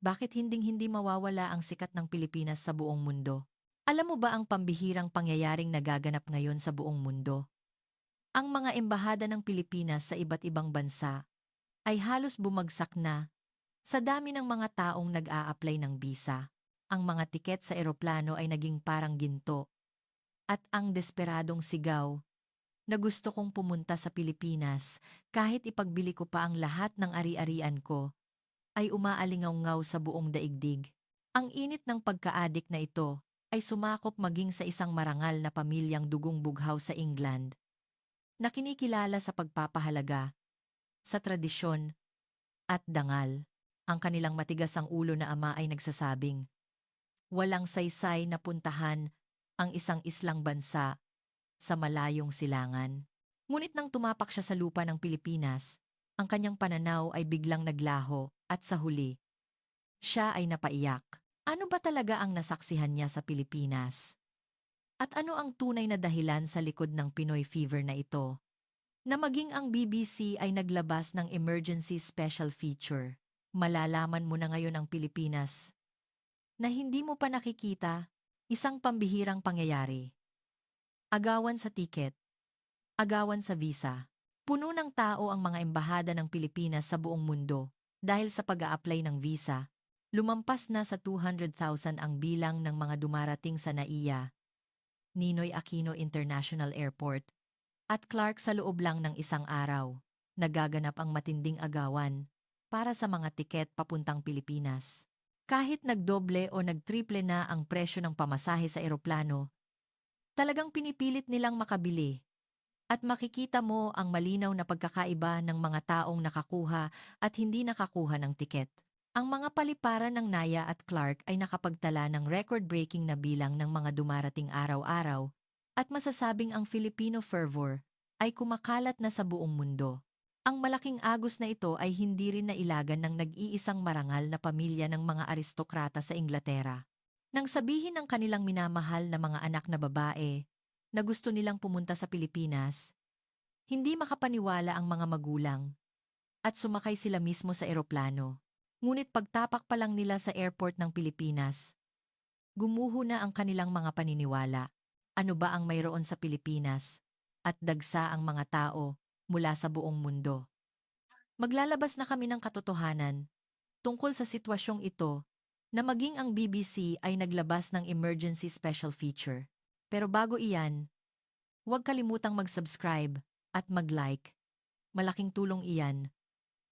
Bakit hinding-hindi mawawala ang sikat ng Pilipinas sa buong mundo? Alam mo ba ang pambihirang pangyayaring nagaganap ngayon sa buong mundo? Ang mga embahada ng Pilipinas sa iba't ibang bansa ay halos bumagsak na sa dami ng mga taong nag-a-apply ng bisa. Ang mga tiket sa eroplano ay naging parang ginto at ang desperadong sigaw na gusto kong pumunta sa Pilipinas kahit ipagbili ko pa ang lahat ng ari-arian ko ay umaalingaw-ngaw sa buong daigdig. Ang init ng pagka-adik na ito ay sumakop maging sa isang marangal na pamilyang dugong bughaw sa England na kinikilala sa pagpapahalaga, sa tradisyon at dangal. Ang kanilang matigas ang ulo na ama ay nagsasabing, walang saysay na puntahan ang isang islang bansa sa malayong silangan. Ngunit nang tumapak siya sa lupa ng Pilipinas, ang kanyang pananaw ay biglang naglaho at sa huli, siya ay napaiyak. Ano ba talaga ang nasaksihan niya sa Pilipinas? At ano ang tunay na dahilan sa likod ng Pinoy fever na ito? Na maging ang BBC ay naglabas ng emergency special feature. Malalaman mo na ngayon ang Pilipinas na hindi mo pa nakikita, isang pambihirang pangyayari. Agawan sa tiket, agawan sa visa. Puno ng tao ang mga embahada ng Pilipinas sa buong mundo dahil sa pag-a-apply ng visa. Lumampas na sa 200,000 ang bilang ng mga dumarating sa NAIA, Ninoy Aquino International Airport, at Clark sa loob lang ng isang araw. Nagaganap ang matinding agawan para sa mga tiket papuntang Pilipinas. Kahit nagdoble o nagtriple na ang presyo ng pamasahe sa eroplano, talagang pinipilit nilang makabili. At makikita mo ang malinaw na pagkakaiba ng mga taong nakakuha at hindi nakakuha ng tiket. Ang mga paliparan ng Naya at Clark ay nakapagtala ng record-breaking na bilang ng mga dumarating araw-araw at masasabing ang Filipino fervor ay kumakalat na sa buong mundo. Ang malaking agos na ito ay hindi rin nailagan ng nag-iisang marangal na pamilya ng mga aristokrata sa Inglaterra. Nang sabihin ng kanilang minamahal na mga anak na babae na gusto nilang pumunta sa Pilipinas, hindi makapaniwala ang mga magulang at sumakay sila mismo sa eroplano. Ngunit pagtapak pa lang nila sa airport ng Pilipinas, gumuho na ang kanilang mga paniniwala. Ano ba ang mayroon sa Pilipinas? At dagsa ang mga tao mula sa buong mundo. Maglalabas na kami ng katotohanan tungkol sa sitwasyong ito na maging ang BBC ay naglabas ng emergency special feature. Pero bago iyan, huwag kalimutang mag-subscribe at mag-like. Malaking tulong iyan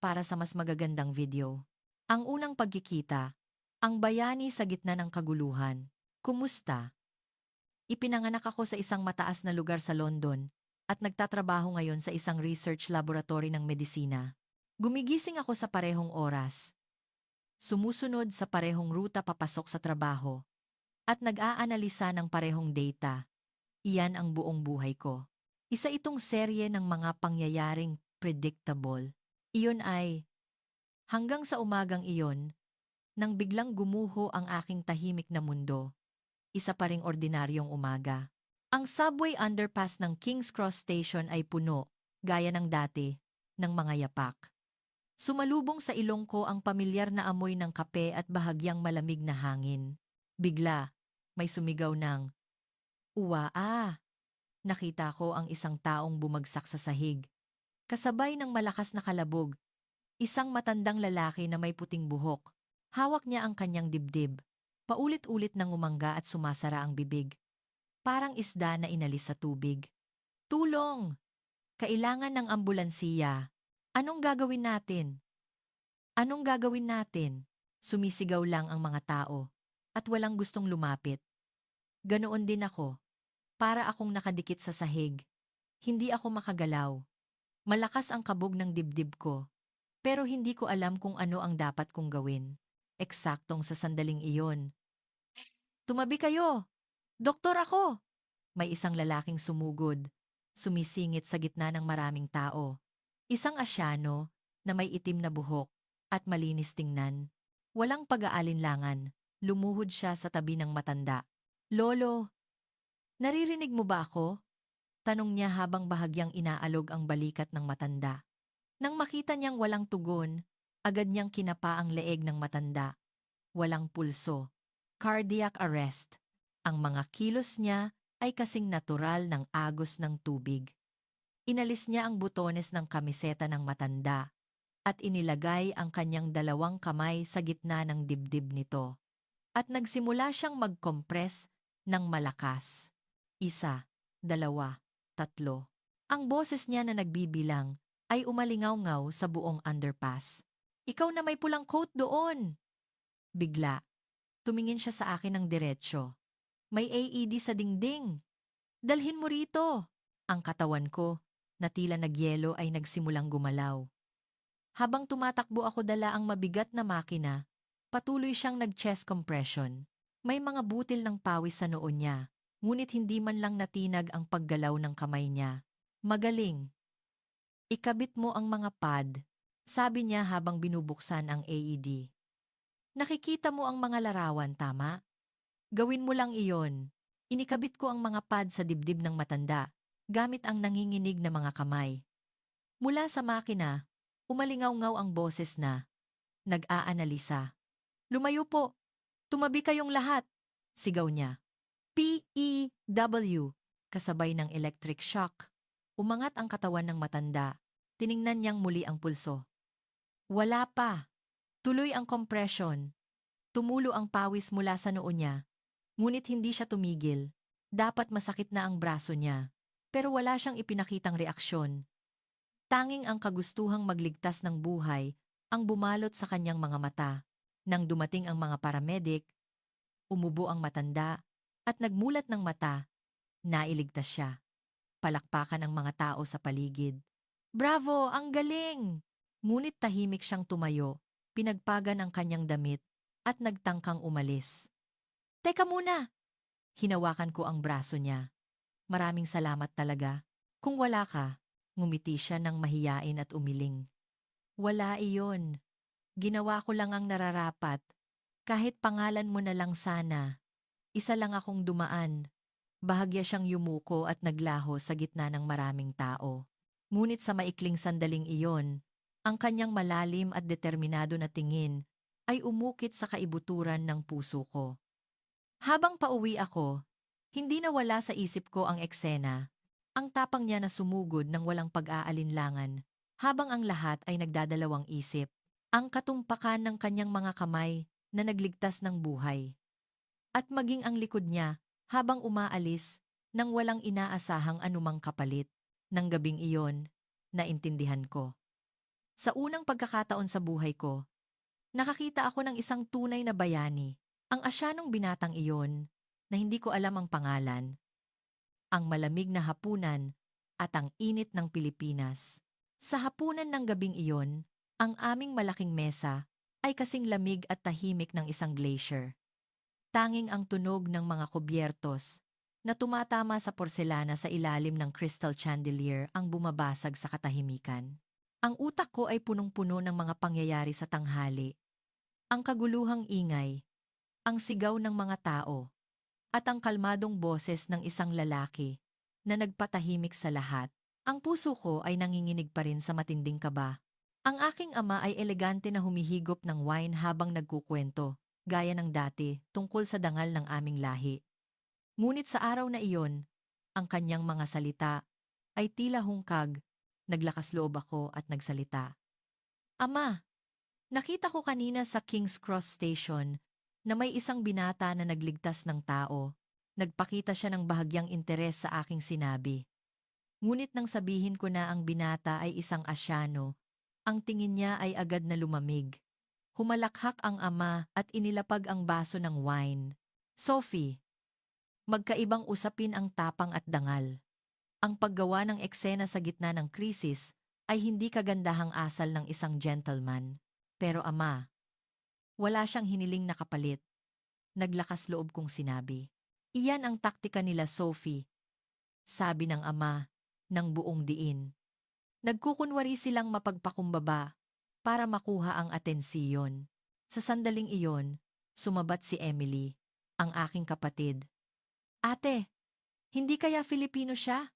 para sa mas magagandang video. Ang unang pagkikita, ang bayani sa gitna ng kaguluhan. Kumusta? Ipinanganak ako sa isang mataas na lugar sa London at nagtatrabaho ngayon sa isang research laboratory ng medisina. Gumigising ako sa parehong oras. Sumusunod sa parehong ruta papasok sa trabaho at nag-aanalisa ng parehong data. Iyan ang buong buhay ko. Isa itong serye ng mga pangyayaring predictable. Iyon ay hanggang sa umagang iyon, nang biglang gumuho ang aking tahimik na mundo. Isa pa ring ordinaryong umaga. Ang subway underpass ng King's Cross Station ay puno, gaya ng dati, ng mga yapak. Sumalubong sa ilong ko ang pamilyar na amoy ng kape at bahagyang malamig na hangin. Bigla, may sumigaw ng, "Uwaa!" Nakita ko ang isang taong bumagsak sa sahig. Kasabay ng malakas na kalabog, isang matandang lalaki na may puting buhok. Hawak niya ang kanyang dibdib. Paulit-ulit nang umangga at sumasara ang bibig. Parang isda na inalis sa tubig. "Tulong! Kailangan ng ambulansiya. Anong gagawin natin? Anong gagawin natin?" Sumisigaw lang ang mga tao at walang gustong lumapit. Ganoon din ako. Para akong nakadikit sa sahig. Hindi ako makagalaw. Malakas ang kabog ng dibdib ko. Pero hindi ko alam kung ano ang dapat kong gawin. Eksaktong sa sandaling iyon. "Tumabi kayo! Doktor ako!" May isang lalaking sumugod. Sumisingit sa gitna ng maraming tao. Isang asyano na may itim na buhok at malinis tingnan. Walang pag-aalinlangan. Lumuhod siya sa tabi ng matanda. "Lolo, naririnig mo ba ako?" Tanong niya habang bahagyang inaalog ang balikat ng matanda. Nang makita niyang walang tugon, agad niyang kinapa ang leeg ng matanda. walang pulso, cardiac arrest. Ang mga kilos niya ay kasing natural ng agos ng tubig. Inalis niya ang butones ng kamiseta ng matanda at inilagay ang kanyang dalawang kamay sa gitna ng dibdib nito. At nagsimula siyang mag-compress ng malakas. 1, 2, 3. Ang boses niya na nagbibilang ay umalingaw-ngaw sa buong underpass. Ikaw na may pulang coat doon! Bigla, tumingin siya sa akin ng diretsyo. May AED sa dingding. Dalhin mo rito. Ang katawan ko, na tila nagyelo ay nagsimulang gumalaw. Habang tumatakbo ako dala ang mabigat na makina, patuloy siyang nag-chest compression. May mga butil ng pawis sa noo niya, ngunit hindi man lang natinag ang paggalaw ng kamay niya. Magaling. Ikabit mo ang mga pad, sabi niya habang binubuksan ang AED. Nakikita mo ang mga larawan, tama? Gawin mo lang iyon. Inikabit ko ang mga pad sa dibdib ng matanda, gamit ang nanginginig na mga kamay. Mula sa makina, umalingaw-ngaw ang boses na nag-aanalisa. Lumayo po! Tumabi kayong lahat! Sigaw niya. PEW! Kasabay ng electric shock. Umangat ang katawan ng matanda. Tiningnan niyang muli ang pulso. Wala pa. Tuloy ang compression. Tumulo ang pawis mula sa noo niya. Ngunit hindi siya tumigil. Dapat masakit na ang braso niya. Pero wala siyang ipinakitang reaksyon. Tanging ang kagustuhang magligtas ng buhay ang bumalot sa kanyang mga mata. Nang dumating ang mga paramedic, umubo ang matanda at nagmulat ng mata, nailigtas siya. Palakpakan ang mga tao sa paligid. Bravo! Ang galing! Ngunit tahimik siyang tumayo, pinagpagan ang kanyang damit at nagtangkang umalis. Teka muna! Hinawakan ko ang braso niya. Maraming salamat talaga. Kung wala ka, ngumiti siya ng mahiyain at umiling. Wala iyon. Ginawa ko lang ang nararapat. Kahit pangalan mo na lang sana. Isa lang akong dumaan. Bahagya siyang yumuko at naglaho sa gitna ng maraming tao. Ngunit sa maikling sandaling iyon, ang kanyang malalim at determinado na tingin ay umukit sa kaibuturan ng puso ko. Habang pauwi ako, hindi nawala sa isip ko ang eksena, ang tapang niya na sumugod ng walang pag-aalinlangan, habang ang lahat ay nagdadalawang isip, ang katumpakan ng kanyang mga kamay na nagligtas ng buhay. At maging ang likod niya habang umaalis nang walang inaasahang anumang kapalit. Nang gabing iyon, naintindihan ko. Sa unang pagkakataon sa buhay ko, nakakita ako ng isang tunay na bayani, ang asyanong binatang iyon na hindi ko alam ang pangalan, ang malamig na hapunan at ang init ng Pilipinas. Sa hapunan ng gabing iyon, ang aming malaking mesa ay kasing lamig at tahimik ng isang glacier. Tanging ang tunog ng mga kubyertos na tumatama sa porselana sa ilalim ng crystal chandelier ang bumabasag sa katahimikan. Ang utak ko ay punong-puno ng mga pangyayari sa tanghali. Ang kaguluhang ingay, ang sigaw ng mga tao, at ang kalmadong boses ng isang lalaki na nagpatahimik sa lahat. Ang puso ko ay nanginginig pa rin sa matinding kaba. Ang aking ama ay elegante na humihigop ng wine habang nagkukwento, gaya ng dati, tungkol sa dangal ng aming lahi. Ngunit sa araw na iyon, ang kanyang mga salita ay tila hungkag. Naglakas loob ako at nagsalita. Ama, nakita ko kanina sa King's Cross Station na may isang binata na nagligtas ng tao. Nagpakita siya ng bahagyang interes sa aking sinabi. Ngunit nang sabihin ko na ang binata ay isang asyano, ang tingin niya ay agad na lumamig. Humalakhak ang ama at inilapag ang baso ng wine. Sophie, magkaibang usapin ang tapang at dangal. Ang paggawa ng eksena sa gitna ng krisis ay hindi kagandahang asal ng isang gentleman. Pero ama, wala siyang hiniling na kapalit. Naglakas loob kong sinabi. Iyan ang taktika nila, Sophie. Sabi ng ama, ng buong diin. Nagkukunwari silang mapagpakumbaba para makuha ang atensiyon. Sa sandaling iyon, sumabat si Emily, ang aking kapatid. Ate, hindi kaya Filipino siya?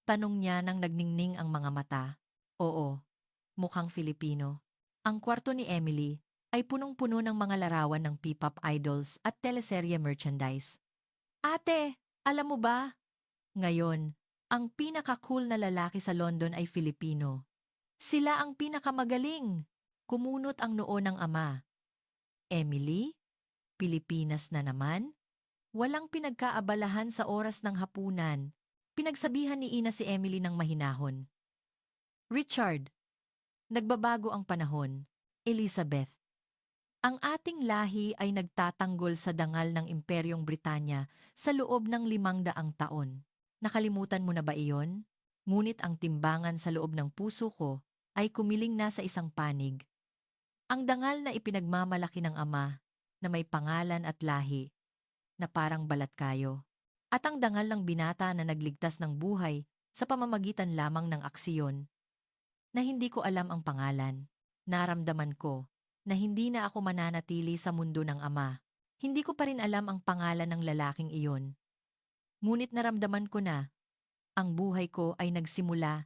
Tanong niya nang nagningning ang mga mata. Oo, mukhang Filipino. Ang kwarto ni Emily ay punong-puno ng mga larawan ng P-pop idols at teleserye merchandise. Ate, alam mo ba? Ngayon, ang pinaka-cool na lalaki sa London ay Filipino. Sila ang pinakamagaling. Kumunot ang noo ng ama. Emily? Pilipinas na naman? Walang pinagkaabalahan sa oras ng hapunan. Pinagsabihan ni Ina si Emily ng mahinahon. Richard, nagbabago ang panahon. Elizabeth, ang ating lahi ay nagtatanggol sa dangal ng Imperyong Britanya sa loob ng 500 taon. Nakalimutan mo na ba iyon? Ngunit ang timbangan sa loob ng puso ko ay kumiling na sa isang panig. Ang dangal na ipinagmamalaki ng ama na may pangalan at lahi na parang balat kayo. At ang dangal ng binata na nagligtas ng buhay sa pamamagitan lamang ng aksiyon na hindi ko alam ang pangalan. Naramdaman ko na hindi na ako mananatili sa mundo ng ama. Hindi ko pa rin alam ang pangalan ng lalaking iyon. Ngunit naramdaman ko na ang buhay ko ay nagsimula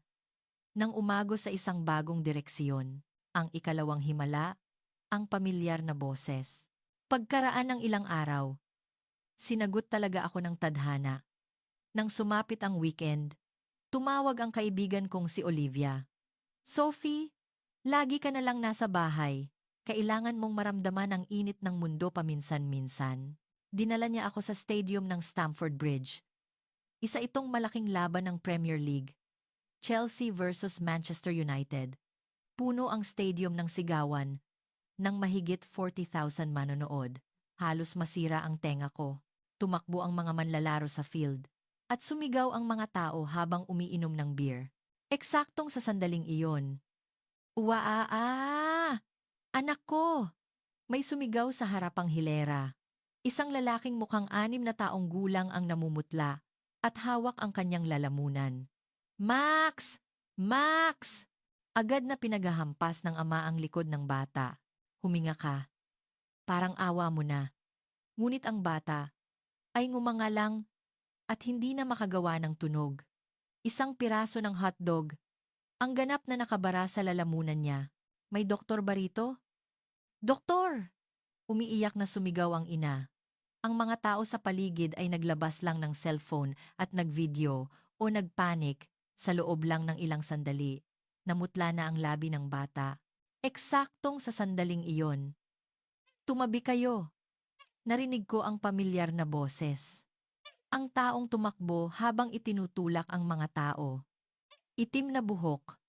nang umago sa isang bagong direksyon. Ang ikalawang himala, ang pamilyar na boses. Pagkaraan ng ilang araw, sinagot talaga ako ng tadhana. Nang sumapit ang weekend, tumawag ang kaibigan kong si Olivia. Sophie, lagi ka na lang nasa bahay. Kailangan mong maramdaman ang init ng mundo paminsan-minsan. Dinala niya ako sa stadium ng Stamford Bridge. Isa itong malaking laban ng Premier League. Chelsea versus Manchester United. Puno ang stadium ng sigawan ng mahigit 40,000 manonood. Halos masira ang tenga ko. Tumakbo ang mga manlalaro sa field. At sumigaw ang mga tao habang umiinom ng beer. Eksaktong sa sandaling iyon. Uwaa! Anak ko! May sumigaw sa harapang hilera. Isang lalaking mukhang 6 na taong gulang ang namumutla at hawak ang kanyang lalamunan. Max! Max! Agad na pinaghahampas ng ama ang likod ng bata. Huminga ka. Parang awa mo na. Ngunit ang bata ay ngumangalang at hindi na makagawa ng tunog. Isang piraso ng hotdog, ang ganap na nakabara sa lalamunan niya. May doktor ba rito? Doktor! Umiiyak na sumigaw ang ina. Ang mga tao sa paligid ay naglabas lang ng cellphone at nagvideo o nagpanik sa loob lang ng ilang sandali. Namutla na ang labi ng bata. Eksaktong sa sandaling iyon. Tumabi kayo. Narinig ko ang pamilyar na boses. Ang taong tumakbo habang itinutulak ang mga tao. Itim na buhok.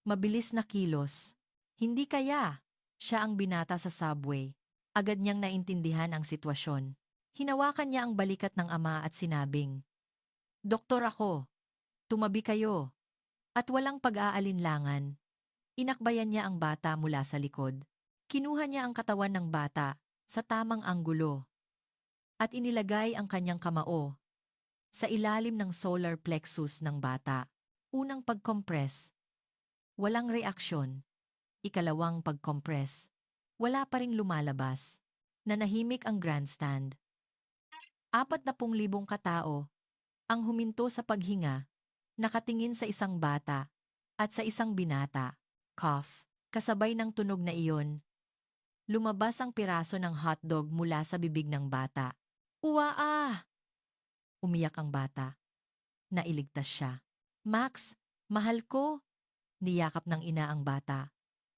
Mabilis na kilos. Hindi kaya. Siya ang binata sa subway. Agad niyang naintindihan ang sitwasyon. Hinawakan niya ang balikat ng ama at sinabing, Doktor ako. Tumabi kayo. At walang pag-aalinlangan. Inakbayan niya ang bata mula sa likod. Kinuha niya ang katawan ng bata sa tamang anggulo. At inilagay ang kanyang kamao sa ilalim ng solar plexus ng bata. Unang pag-compress. Walang reaksyon. Ikalawang pag-compress. Wala pa ring lumalabas. Nanahimik ang grandstand. 40,000 katao ang huminto sa paghinga, nakatingin sa isang bata at sa isang binata. Cough. Kasabay ng tunog na iyon, lumabas ang piraso ng hotdog mula sa bibig ng bata. Uwaa! Umiyak ang bata. Nailigtas siya. Max, mahal ko! Niyakap ng ina ang bata.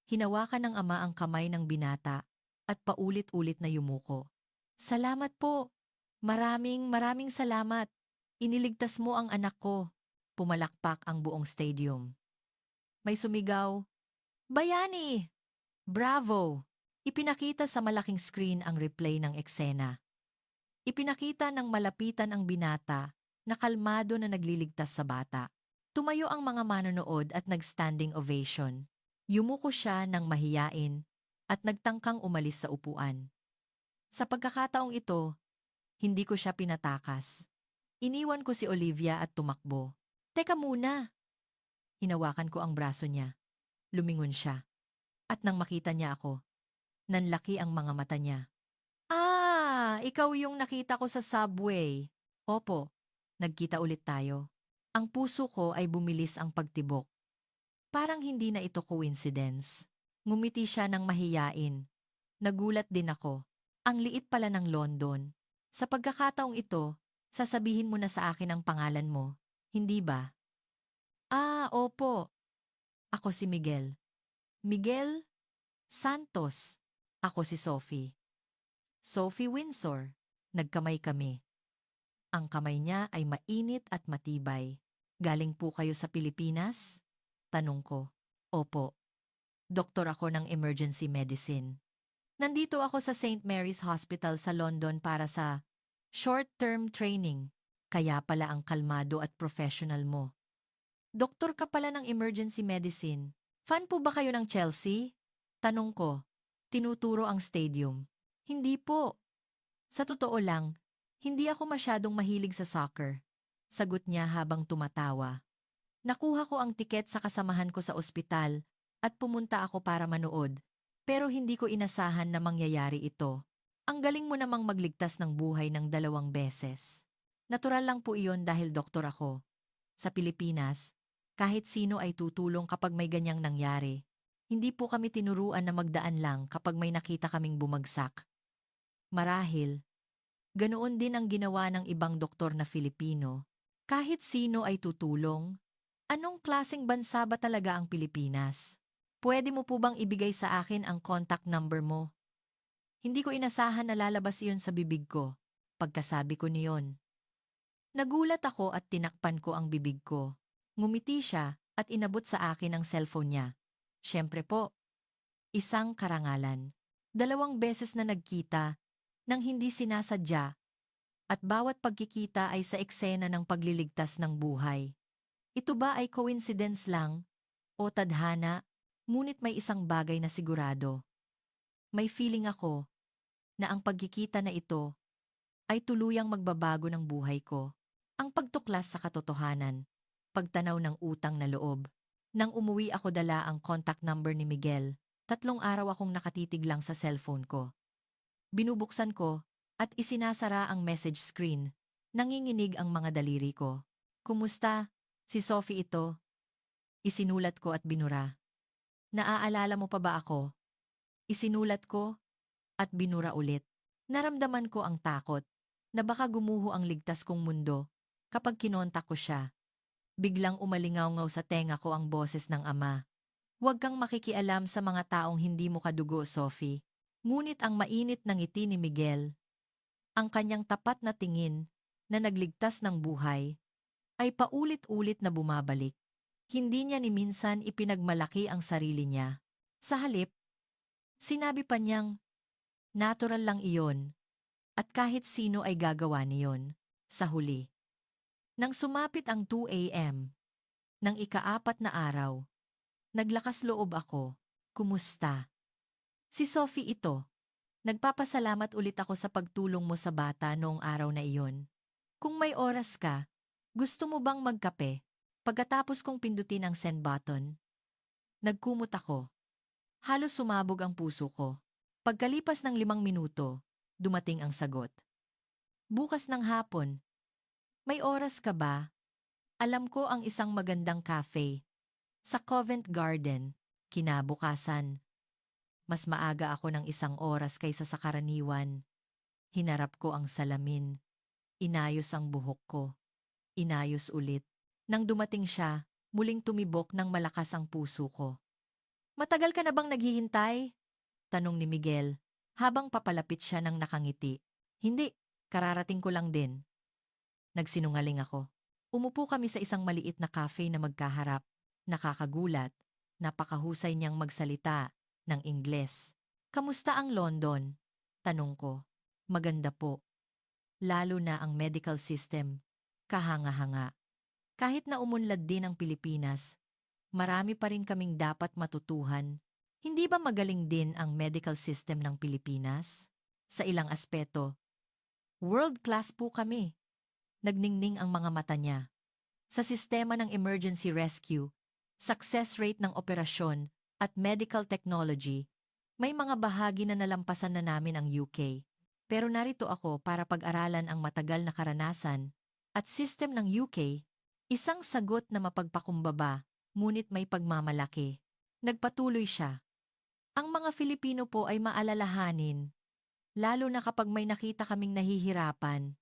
Hinawakan ng ama ang kamay ng binata at paulit-ulit na yumuko. Salamat po! Maraming salamat! Iniligtas mo ang anak ko. Pumalakpak ang buong stadium. May sumigaw, Bayani! Bravo! Ipinakita sa malaking screen ang replay ng eksena. Ipinakita ng malapitan ang binata na kalmado na nagliligtas sa bata. Tumayo ang mga manonood at nag-standing ovation. Yumuko siya ng mahiyain at nagtangkang umalis sa upuan. Sa pagkakataong ito, hindi ko siya pinatakas. Iniwan ko si Olivia at tumakbo. Teka muna! Hinawakan ko ang braso niya. Lumingon siya. At nang makita niya ako, nanlaki ang mga mata niya. Ah, ikaw yung nakita ko sa subway. Opo, nagkita ulit tayo. Ang puso ko ay bumilis ang pagtibok. Parang hindi na ito coincidence. Ngumiti siya ng mahiyain. Nagulat din ako. Ang liit pala ng London. Sa pagkakataong ito, sasabihin mo na sa akin ang pangalan mo, hindi ba? Ah, opo. Ako si Miguel. Miguel Santos. Ako si Sophie. Sophie Windsor. Nagkamay kami. Ang kamay niya ay mainit at matibay. Galing po kayo sa Pilipinas? Tanong ko. Opo. Doktor ako ng emergency medicine. Nandito ako sa St. Mary's Hospital sa London para sa short-term training. Kaya pala ang kalmado at professional mo. Doktor ka pala ng emergency medicine. Fan po ba kayo ng Chelsea? Tanong ko. Tinuturo ang stadium. Hindi po. Sa totoo lang, hindi ako masyadong mahilig sa soccer. Sagot niya habang tumatawa. Nakuha ko ang tiket sa kasamahan ko sa ospital at pumunta ako para manood. Pero hindi ko inasahan na mangyayari ito. Ang galing mo namang magligtas ng buhay ng 2 beses. Natural lang po iyon dahil doktor ako. Sa Pilipinas, kahit sino ay tutulong kapag may ganyang nangyari. Hindi po kami tinuruan na magdaan lang kapag may nakita kaming bumagsak. Marahil, ganoon din ang ginawa ng ibang doktor na Filipino. Kahit sino ay tutulong. Anong klaseng bansa ba talaga ang Pilipinas? Pwede mo po bang ibigay sa akin ang contact number mo? Hindi ko inasahan na lalabas iyon sa bibig ko. Pagkasabi ko niyon. Nagulat ako at tinakpan ko ang bibig ko. Ngumiti siya at inabot sa akin ang cellphone niya. Siyempre po, isang karangalan. 2 beses na nagkita nang hindi sinasadya at bawat pagkikita ay sa eksena ng pagliligtas ng buhay. Ito ba ay coincidence lang o tadhana? Ngunit may isang bagay na sigurado. May feeling ako na ang pagkikita na ito ay tuluyang magbabago ng buhay ko. Ang pagtuklas sa katotohanan, pagtanaw ng utang na loob. Nang umuwi ako dala ang contact number ni Miguel, 3 araw akong nakatitig lang sa cellphone ko. Binubuksan ko at isinasara ang message screen. Nanginginig ang mga daliri ko. Kumusta? Si Sophie ito. Isinulat ko at binura. Naaalala mo pa ba ako? Isinulat ko at binura ulit. Naramdaman ko ang takot na baka gumuho ang ligtas kong mundo kapag kinontak ko siya. Biglang umalingaw-ngaw sa tenga ko ang boses ng ama. Huwag kang makikialam sa mga taong hindi mo kadugo, Sophie. Ngunit ang mainit ng ngiti ni Miguel, ang kanyang tapat na tingin na nagligtas ng buhay, ay paulit-ulit na bumabalik. Hindi niya ni minsan ipinagmalaki ang sarili niya. Sa halip, sinabi pa niyang, natural lang iyon, at kahit sino ay gagawa niyon. Sa huli. Nang sumapit ang 2 a.m., ng ika-4 na araw, naglakas loob ako. Kumusta? Si Sophie ito. Nagpapasalamat ulit ako sa pagtulong mo sa bata noong araw na iyon. Kung may oras ka, gusto mo bang magkape? Pagkatapos kong pindutin ang send button, nagkumot ako. Halos sumabog ang puso ko. Pagkalipas ng 5 minuto, dumating ang sagot. Bukas ng hapon. May oras ka ba? Alam ko ang isang magandang cafe. Sa Covent Garden, kinabukasan. Mas maaga ako ng 1 oras kaysa sa karaniwan. Hinarap ko ang salamin. Inayos ang buhok ko. Inayos ulit. Nang dumating siya, muling tumibok ng malakas ang puso ko. Matagal ka na bang naghihintay? Tanong ni Miguel, habang papalapit siya ng nakangiti. Hindi, kararating ko lang din. Nagsinungaling ako. Umupo kami sa isang maliit na cafe na magkaharap. Nakakagulat, napakahusay niyang magsalita ng Ingles. Kamusta ang London? Tanong ko. Maganda po. Lalo na ang medical system. Kahanga-hanga. Kahit na umunlad din ang Pilipinas, marami pa rin kaming dapat matutuhan. Hindi ba magaling din ang medical system ng Pilipinas? Sa ilang aspeto, world class po kami. Nagningning ang mga mata niya. Sa sistema ng emergency rescue, success rate ng operasyon at medical technology, may mga bahagi na nalampasan na namin ang UK. Pero narito ako para pag-aralan ang matagal na karanasan at system ng UK, isang sagot na mapagpakumbaba, ngunit may pagmamalaki. Nagpatuloy siya. Ang mga Filipino po ay maalalahanin, lalo na kapag may nakita kaming nahihirapan,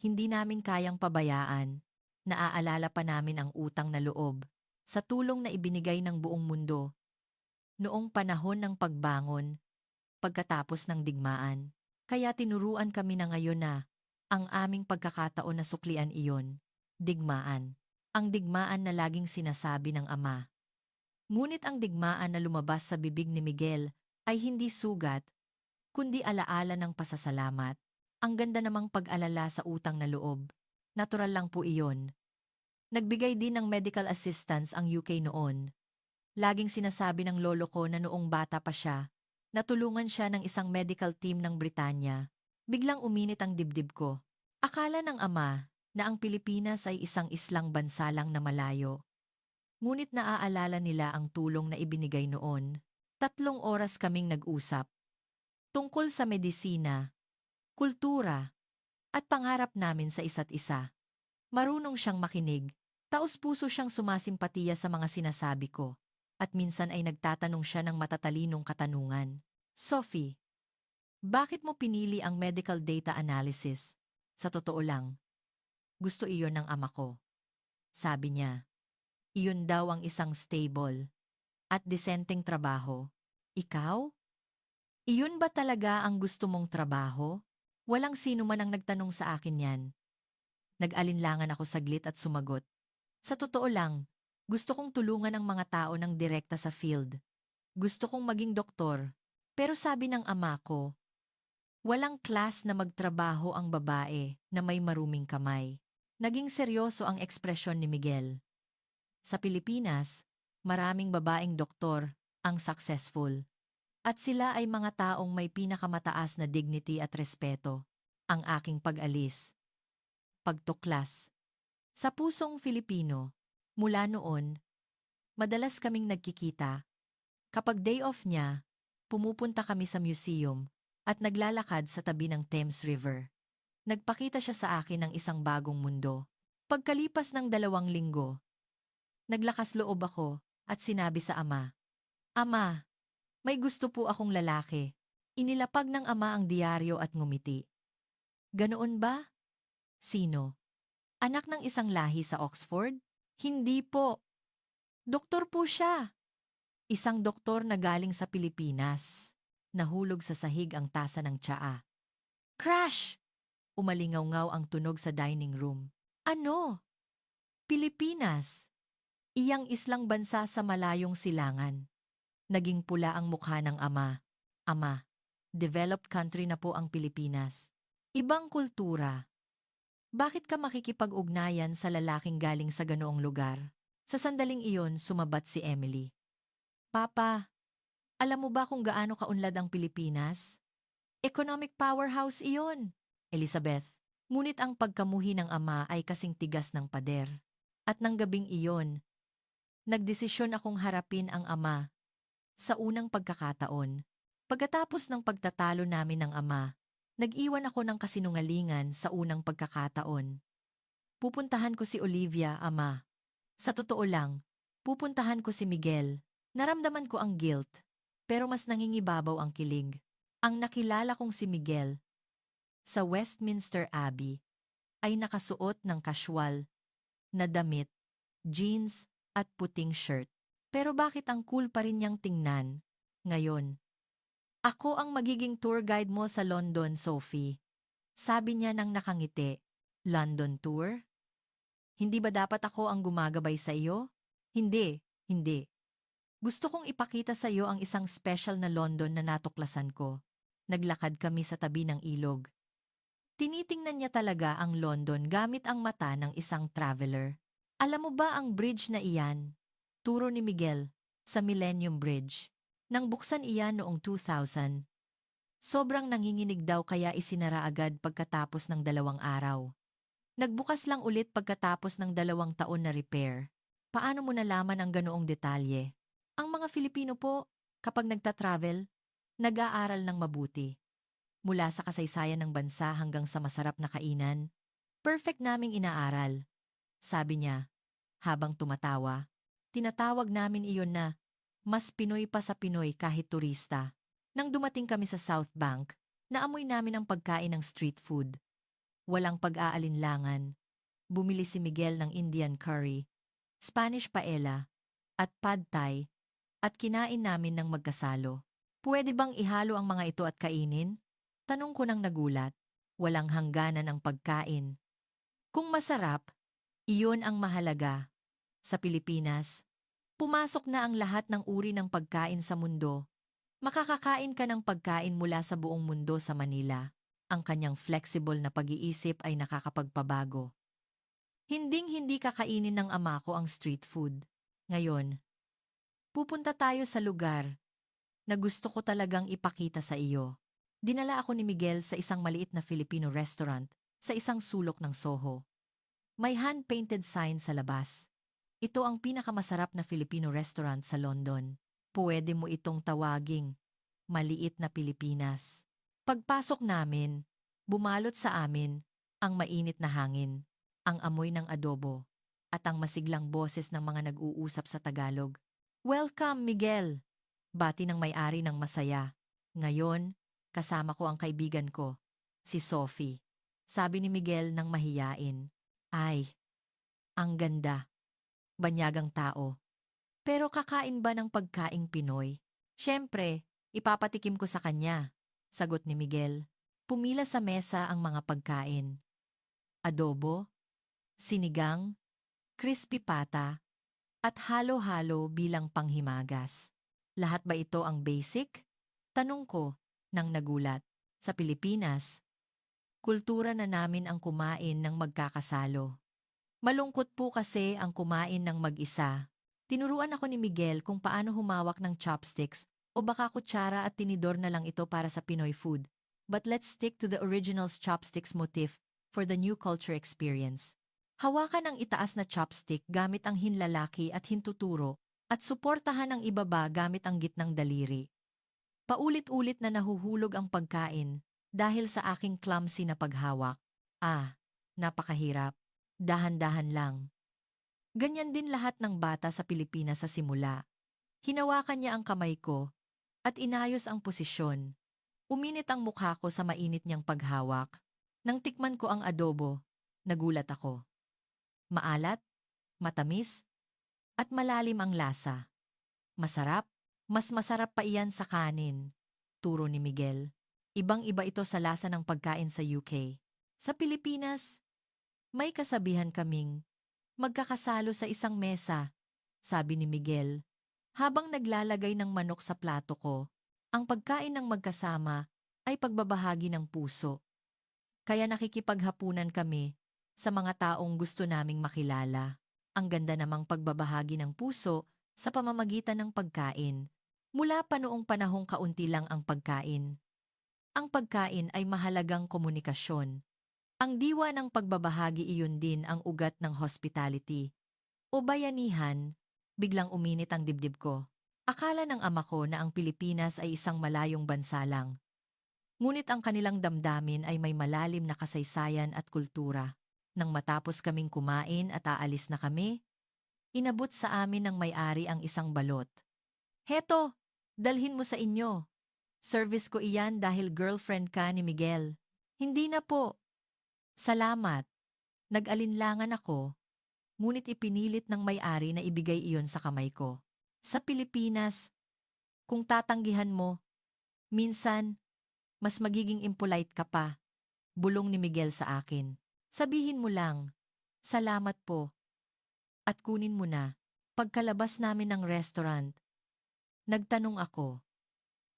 hindi namin kayang pabayaan. Naaalala pa namin ang utang na loob sa tulong na ibinigay ng buong mundo noong panahon ng pagbangon pagkatapos ng digmaan. Kaya tinuruan kami na ngayon na ang aming pagkakataon na suklian iyon, digmaan. Ang digmaan na laging sinasabi ng ama. Ngunit ang digmaan na lumabas sa bibig ni Miguel ay hindi sugat, kundi alaala ng pasasalamat. Ang ganda namang pag-alala sa utang na loob. Natural lang po iyon. Nagbigay din ng medical assistance ang UK noon. Laging sinasabi ng lolo ko na noong bata pa siya, natulungan siya ng isang medical team ng Britanya. Biglang uminit ang dibdib ko. Akala ng ama na ang Pilipinas ay isang islang bansa lang na malayo. Ngunit naaalala nila ang tulong na ibinigay noon. 3 oras kaming nag-usap. Tungkol sa medisina, kultura, at pangarap namin sa isa't isa. Marunong siyang makinig. Taos-puso siyang sumasimpatiya sa mga sinasabi ko. At minsan ay nagtatanong siya ng matatalinong katanungan. Sophie, bakit mo pinili ang medical data analysis? Sa totoo lang, gusto iyon ng ama ko. Sabi niya, iyon daw ang isang stable at disenteng trabaho. Ikaw? Iyon ba talaga ang gusto mong trabaho? Walang sino man ang nagtanong sa akin yan. Nag-alinlangan ako saglit at sumagot. Sa totoo lang, gusto kong tulungan ang mga tao ng direkta sa field. Gusto kong maging doktor. Pero sabi ng ama ko, walang class na magtrabaho ang babae na may maruming kamay. Naging seryoso ang ekspresyon ni Miguel. Sa Pilipinas, maraming babaeng doktor ang successful. At sila ay mga taong may pinakamataas na dignity at respeto. Ang aking pag-alis. Pagtuklas. Sa pusong Filipino, mula noon, madalas kaming nagkikita. Kapag day off niya, pumupunta kami sa museum at naglalakad sa tabi ng Thames River. Nagpakita siya sa akin ng isang bagong mundo. Pagkalipas ng 2 linggo, naglakas loob ako at sinabi sa ama, Ama, may gusto po akong lalaki. Inilapag ng ama ang diaryo at ngumiti. Ganoon ba? Sino? Anak ng isang lahi sa Oxford? Hindi po. Doktor po siya. Isang doktor na galing sa Pilipinas. Nahulog sa sahig ang tasa ng tsaa. Crash! Umalingaw-ngaw ang tunog sa dining room. Ano? Pilipinas. Iyang islang bansa sa malayong silangan. Naging pula ang mukha ng ama. Ama, developed country na po ang Pilipinas. Ibang kultura. Bakit ka makikipag-ugnayan sa lalaking galing sa ganoong lugar? Sa sandaling iyon, sumabat si Emily. Papa, alam mo ba kung gaano kaunlad ang Pilipinas? Economic powerhouse iyon. Elizabeth, ngunit ang pagkamuhi ng ama ay kasing tigas ng pader. At ng gabing iyon, nagdesisyon akong harapin ang ama. Sa unang pagkakataon, pagkatapos ng pagtatalo namin ng ama, nag-iwan ako ng kasinungalingan sa unang pagkakataon. Pupuntahan ko si Olivia, ama. Sa totoo lang, pupuntahan ko si Miguel. Naramdaman ko ang guilt, pero mas nangingibabaw ang kilig. Ang nakilala kong si Miguel sa Westminster Abbey ay nakasuot ng casual na damit, jeans at puting shirt. Pero bakit ang cool pa rin niyang tingnan ngayon? Ako ang magiging tour guide mo sa London, Sophie. Sabi niya nang nakangiti. London tour? Hindi ba dapat ako ang gumagabay sa iyo? Hindi, hindi. Gusto kong ipakita sa iyo ang isang special na London na natuklasan ko. Naglakad kami sa tabi ng ilog. Tinitingnan niya talaga ang London gamit ang mata ng isang traveler. Alam mo ba ang bridge na iyan? Turo ni Miguel sa Millennium Bridge. Nang buksan iyan noong 2000. Sobrang nanginginig daw kaya isinara agad pagkatapos ng 2 araw. Nagbukas lang ulit pagkatapos ng 2 taon na repair. Paano mo nalaman ang ganoong detalye? Ang mga Filipino po, kapag nagta-travel, nag-aaral ng mabuti. Mula sa kasaysayan ng bansa hanggang sa masarap na kainan, perfect naming inaaral. Sabi niya, habang tumatawa, tinatawag namin iyon na Mas Pinoy pa sa Pinoy kahit turista. Nang dumating kami sa South Bank, naamoy namin ang pagkain ng street food. Walang pag-aalinlangan. Bumili si Miguel ng Indian curry, Spanish paella, at pad thai, at kinain namin ng magkasalo. Pwede bang ihalo ang mga ito at kainin? Tanong ko nang nagulat. Walang hangganan ang pagkain. Kung masarap, iyon ang mahalaga. Sa Pilipinas, pumasok na ang lahat ng uri ng pagkain sa mundo. Makakakain ka ng pagkain mula sa buong mundo sa Manila. Ang kanyang flexible na pag-iisip ay nakakapagpabago. Hinding-hindi kakainin ng ama ko ang street food. Ngayon, pupunta tayo sa lugar na gusto ko talagang ipakita sa iyo. Dinala ako ni Miguel sa isang maliit na Filipino restaurant sa isang sulok ng Soho. May hand-painted sign sa labas. Ito ang pinakamasarap na Filipino restaurant sa London. Pwede mo itong tawaging maliit na Pilipinas. Pagpasok namin, bumalot sa amin ang mainit na hangin, ang amoy ng adobo, at ang masiglang boses ng mga nag-uusap sa Tagalog. "Welcome, Miguel!" Bati ng may-ari ng masaya. "Ngayon, kasama ko ang kaibigan ko, si Sophie." Sabi ni Miguel ng mahiyain. "Ay, ang ganda. Banyagang tao. Pero kakain ba ng pagkaing Pinoy?" "Siyempre, ipapatikim ko sa kanya," sagot ni Miguel. Pumila sa mesa ang mga pagkain. Adobo, sinigang, crispy pata, at halo-halo bilang panghimagas. Lahat ba ito ang basic? Tanong ko nang nagulat. Sa Pilipinas, kultura na namin ang kumain ng magkakasalo. Malungkot po kasi ang kumain ng mag-isa. Tinuruan ako ni Miguel kung paano humawak ng chopsticks o baka kutsara at tinidor na lang ito para sa Pinoy food. But let's stick to the original's chopsticks motif for the new culture experience. Hawakan ang itaas na chopstick gamit ang hinlalaki at hintuturo at suportahan ang ibaba gamit ang gitnang daliri. Paulit-ulit na nahuhulog ang pagkain dahil sa aking clumsy na paghawak. Napakahirap. Dahan-dahan lang. Ganyan din lahat ng bata sa Pilipinas sa simula. Hinawakan niya ang kamay ko at inayos ang posisyon. Uminit ang mukha ko sa mainit niyang paghawak. Nang tikman ko ang adobo, nagulat ako. Maalat, matamis, at malalim ang lasa. Masarap, mas masarap pa iyan sa kanin, turo ni Miguel. Ibang-iba ito sa lasa ng pagkain sa UK. Sa Pilipinas, may kasabihan kaming magkakasalo sa isang mesa, sabi ni Miguel. Habang naglalagay ng manok sa plato ko, ang pagkain ng magkasama ay pagbabahagi ng puso. Kaya nakikipaghapunan kami sa mga taong gusto naming makilala. Ang ganda namang pagbabahagi ng puso sa pamamagitan ng pagkain. Mula pa noong panahong kaunti lang ang pagkain. Ang pagkain ay mahalagang komunikasyon. Ang diwa ng pagbabahagi iyon din ang ugat ng hospitality. O bayanihan, biglang uminit ang dibdib ko. Akala ng ama ko na ang Pilipinas ay isang malayong bansa lang. Ngunit ang kanilang damdamin ay may malalim na kasaysayan at kultura. Nang matapos kaming kumain at aalis na kami, inabot sa amin ng may-ari ang isang balot. "Heto, dalhin mo sa inyo. Service ko iyan dahil girlfriend ka ni Miguel." "Hindi na po. Salamat." Nag-alinlangan ako, ngunit ipinilit ng may-ari na ibigay iyon sa kamay ko. Sa Pilipinas, kung tatanggihan mo, minsan, mas magiging impolite ka pa, bulong ni Miguel sa akin. Sabihin mo lang, "Salamat po," at kunin mo na. Pagkalabas namin ng restaurant, nagtanong ako,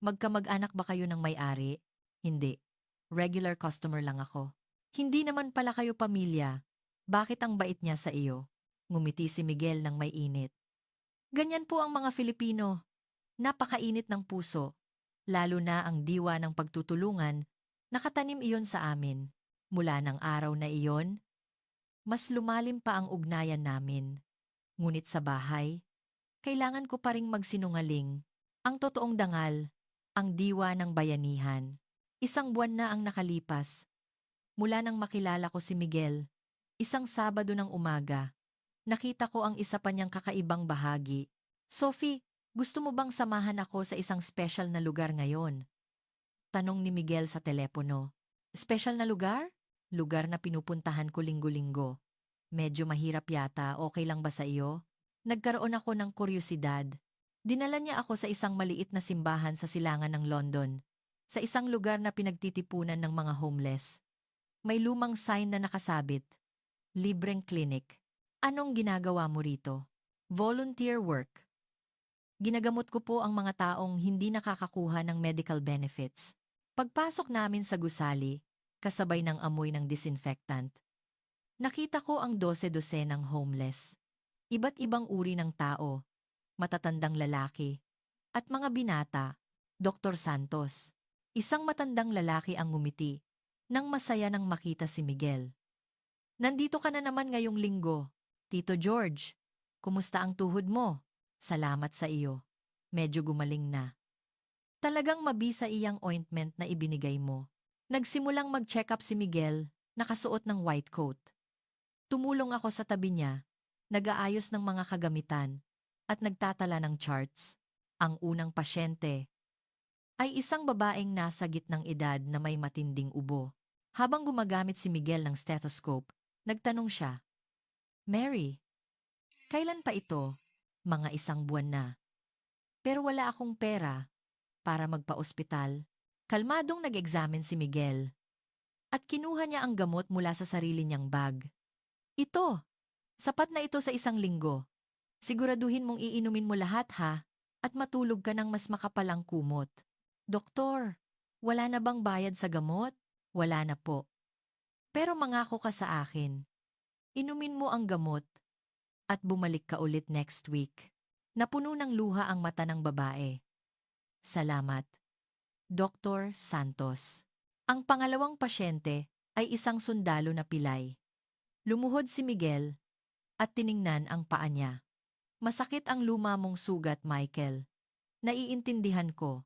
"Magkamag-anak ba kayo ng may-ari?" "Hindi. Regular customer lang ako." "Hindi naman pala kayo pamilya. Bakit ang bait niya sa iyo?" Ngumiti si Miguel ng may init. Ganyan po ang mga Filipino. Napakainit ng puso. Lalo na ang diwa ng pagtutulungan, nakatanim iyon sa amin. Mula ng araw na iyon, mas lumalim pa ang ugnayan namin. Ngunit sa bahay, kailangan ko pa ring magsinungaling. Ang totoong dangal, ang diwa ng bayanihan. Isang buwan na ang nakalipas. Mula nang makilala ko si Miguel, isang Sabado ng umaga, nakita ko ang isa pa niyang kakaibang bahagi. "Sophie, Gusto mo bang samahan ako sa isang special na lugar ngayon? Tanong ni Miguel sa telepono. Special na lugar? Lugar na pinupuntahan ko linggo-linggo. Medyo mahirap yata, okay lang ba sa iyo? Nagkaroon ako ng kuryosidad. Dinala niya ako sa isang maliit na simbahan sa silangan ng London. Sa isang lugar na pinagtitipunan ng mga homeless. May lumang sign na nakasabit. Libreng clinic. Anong ginagawa mo rito? Volunteer work. Ginagamot ko po ang mga taong hindi nakakakuha ng medical benefits. Pagpasok namin sa gusali, kasabay ng amoy ng disinfectant, nakita ko ang dose-dosenang homeless. Iba't ibang uri ng tao, matatandang lalaki, at mga binata. Dr. Santos. Isang matandang lalaki ang ngumiti, nang masaya nang makita si Miguel. Nandito ka na naman ngayong linggo. Tito George, kumusta ang tuhod mo? Salamat sa iyo. Medyo gumaling na. Talagang mabisa iyang ointment na ibinigay mo. Nagsimulang mag-check up si Miguel, nakasuot ng white coat. Tumulong ako sa tabi niya, nag-aayos ng mga kagamitan, at nagtatala ng charts. Ang unang pasyente ay isang babaeng nasa gitnang edad na may matinding ubo. Habang gumagamit si Miguel ng stethoscope, nagtanong siya, Mary, kailan pa ito? Mga 1 buwan na. Pero wala akong pera para magpa-ospital. Kalmadong nag-examine si Miguel at kinuha niya ang gamot mula sa sarili niyang bag. Ito, sapat na ito sa 1 linggo. Siguraduhin mong iinumin mo lahat ha at matulog ka ng mas makapalang kumot. Doktor, wala na bang bayad sa gamot? Wala na po. Pero mangako ka sa akin. Inumin mo ang gamot at bumalik ka ulit next week. Napuno ng luha ang mata ng babae. Salamat. Dr. Santos. Ang pangalawang pasyente ay isang sundalo na pilay. Lumuhod si Miguel at tiningnan ang paa niya. Masakit ang luma mong sugat, Michael. Naiintindihan ko.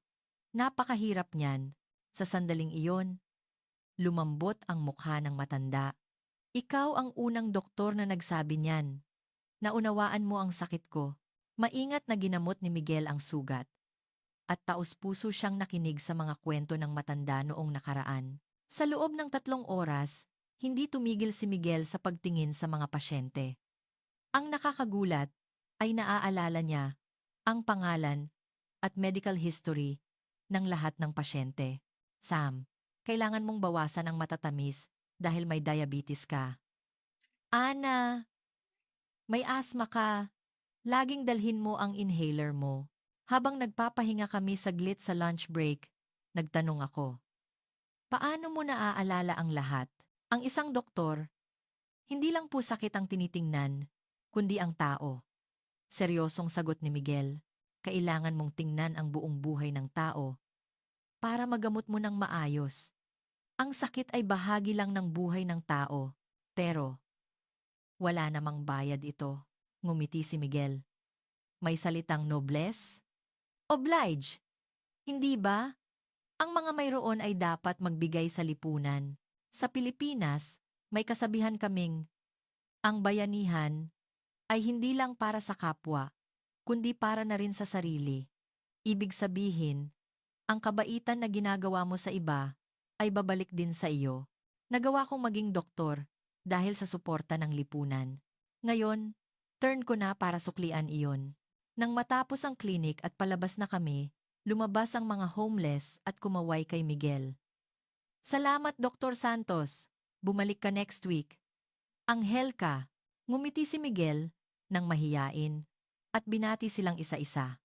Napakahirap niyan. Sa sandaling iyon, lumambot ang mukha ng matanda. Ikaw ang unang doktor na nagsabi niyan. Naunawaan mo ang sakit ko. Maingat na ginamot ni Miguel ang sugat. At taos-puso siyang nakinig sa mga kwento ng matanda noong nakaraan. Sa loob ng 3 oras, hindi tumigil si Miguel sa pagtingin sa mga pasyente. Ang nakakagulat ay naaalala niya ang pangalan at medical history ng lahat ng pasyente. Sam, kailangan mong bawasan ang matatamis dahil may diabetes ka. Ana, may asma ka. Laging dalhin mo ang inhaler mo. Habang nagpapahinga kami saglit sa lunch break, nagtanong ako. Paano mo naaalala ang lahat? Ang isang doktor, hindi lang po sakit ang tinitingnan, kundi ang tao. Seryosong sagot ni Miguel. Kailangan mong tingnan ang buong buhay ng tao para magamot mo ng maayos. Ang sakit ay bahagi lang ng buhay ng tao, pero wala namang bayad ito. Ngumiti si Miguel. May salitang noblesse? Oblige. Hindi ba? Ang mga mayroon ay dapat magbigay sa lipunan. Sa Pilipinas, may kasabihan kaming, ang bayanihan ay hindi lang para sa kapwa, kundi para na rin sa sarili. Ibig sabihin, ang kabaitan na ginagawa mo sa iba ay babalik din sa iyo. Nagawa kong maging doktor dahil sa suporta ng lipunan. Ngayon, turn ko na para suklian iyon. Nang matapos ang klinik at palabas na kami, lumabas ang mga homeless at kumaway kay Miguel. Salamat, Dr. Santos. Bumalik ka next week. Anghel ka. Ngumiti si Miguel nang mahiyain at binati silang isa-isa.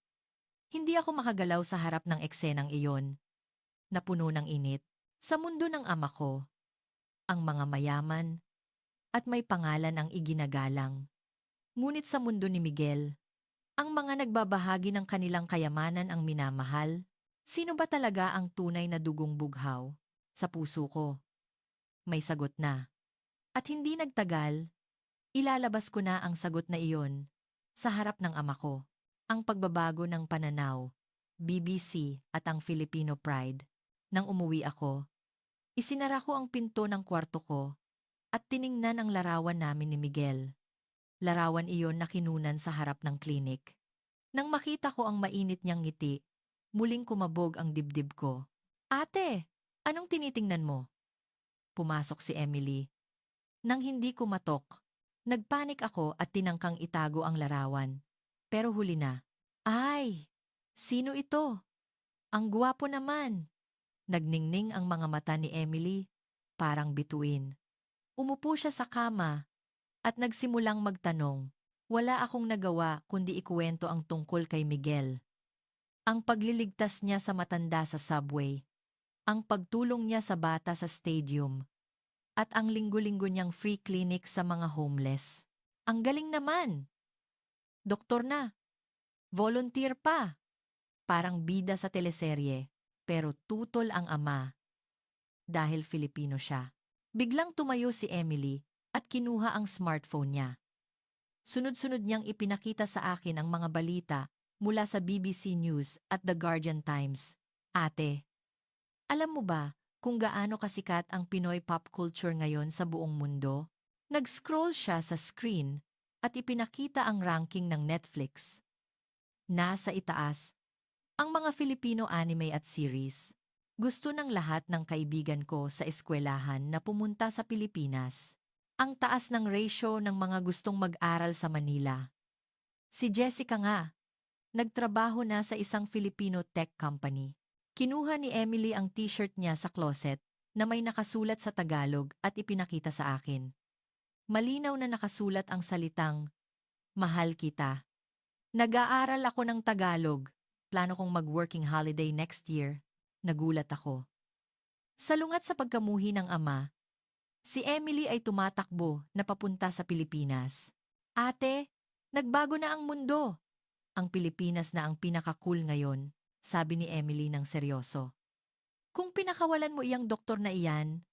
Hindi ako makagalaw sa harap ng eksenang iyon. Napuno ng init. Sa mundo ng ama ko, ang mga mayaman at may pangalan ang iginagalang. Ngunit sa mundo ni Miguel, ang mga nagbabahagi ng kanilang kayamanan ang minamahal. Sino ba talaga ang tunay na dugong bughaw? Sa puso ko, may sagot na. At hindi nagtagal, ilalabas ko na ang sagot na iyon sa harap ng ama ko. Ang pagbabago ng pananaw, BBC at ang Filipino Pride. Nang umuwi ako, isinara ko ang pinto ng kwarto ko at tiningnan ang larawan namin ni Miguel. Larawan iyon na kinunan sa harap ng klinik. Nang makita ko ang mainit niyang ngiti, muling kumabog ang dibdib ko. Ate, anong tinitingnan mo? Pumasok si Emily. Nang hindi ko matok, nagpanik ako at tinangkang itago ang larawan. Pero huli na. Ay! Sino ito? Ang gwapo naman! Nagningning ang mga mata ni Emily, parang bituin. Umupo siya sa kama at nagsimulang magtanong. Wala akong nagawa kundi ikuwento ang tungkol kay Miguel. Ang pagliligtas niya sa matanda sa subway, ang pagtulong niya sa bata sa stadium, at ang linggo-linggo niyang free clinic sa mga homeless. Ang galing naman! Doktor na, volunteer pa, parang bida sa teleserye, pero tutol ang ama dahil Filipino siya. Biglang tumayo si Emily at kinuha ang smartphone niya. Sunod-sunod niyang ipinakita sa akin ang mga balita mula sa BBC News at The Guardian Times. Ate, alam mo ba kung gaano kasikat ang Pinoy pop culture ngayon sa buong mundo? Nag-scroll siya sa screen at ipinakita ang ranking ng Netflix. Nasa itaas, ang mga Filipino anime at series. Gusto ng lahat ng kaibigan ko sa eskwelahan na pumunta sa Pilipinas. Ang taas ng ratio ng mga gustong mag-aral sa Manila. Si Jessica nga, nagtrabaho na sa isang Filipino tech company. Kinuha ni Emily ang t-shirt niya sa closet na may nakasulat sa Tagalog at ipinakita sa akin. Malinaw na nakasulat ang salitang, "Mahal kita." Nag-aaral ako ng Tagalog. Plano kong mag-working holiday next year. Nagulat ako. Salungat sa pagkamuhi ng ama, si Emily ay tumatakbo na papunta sa Pilipinas. Ate, nagbago na ang mundo. Ang Pilipinas na ang pinaka-cool ngayon, sabi ni Emily ng seryoso. Kung pinakawalan mo iyang doktor na iyan,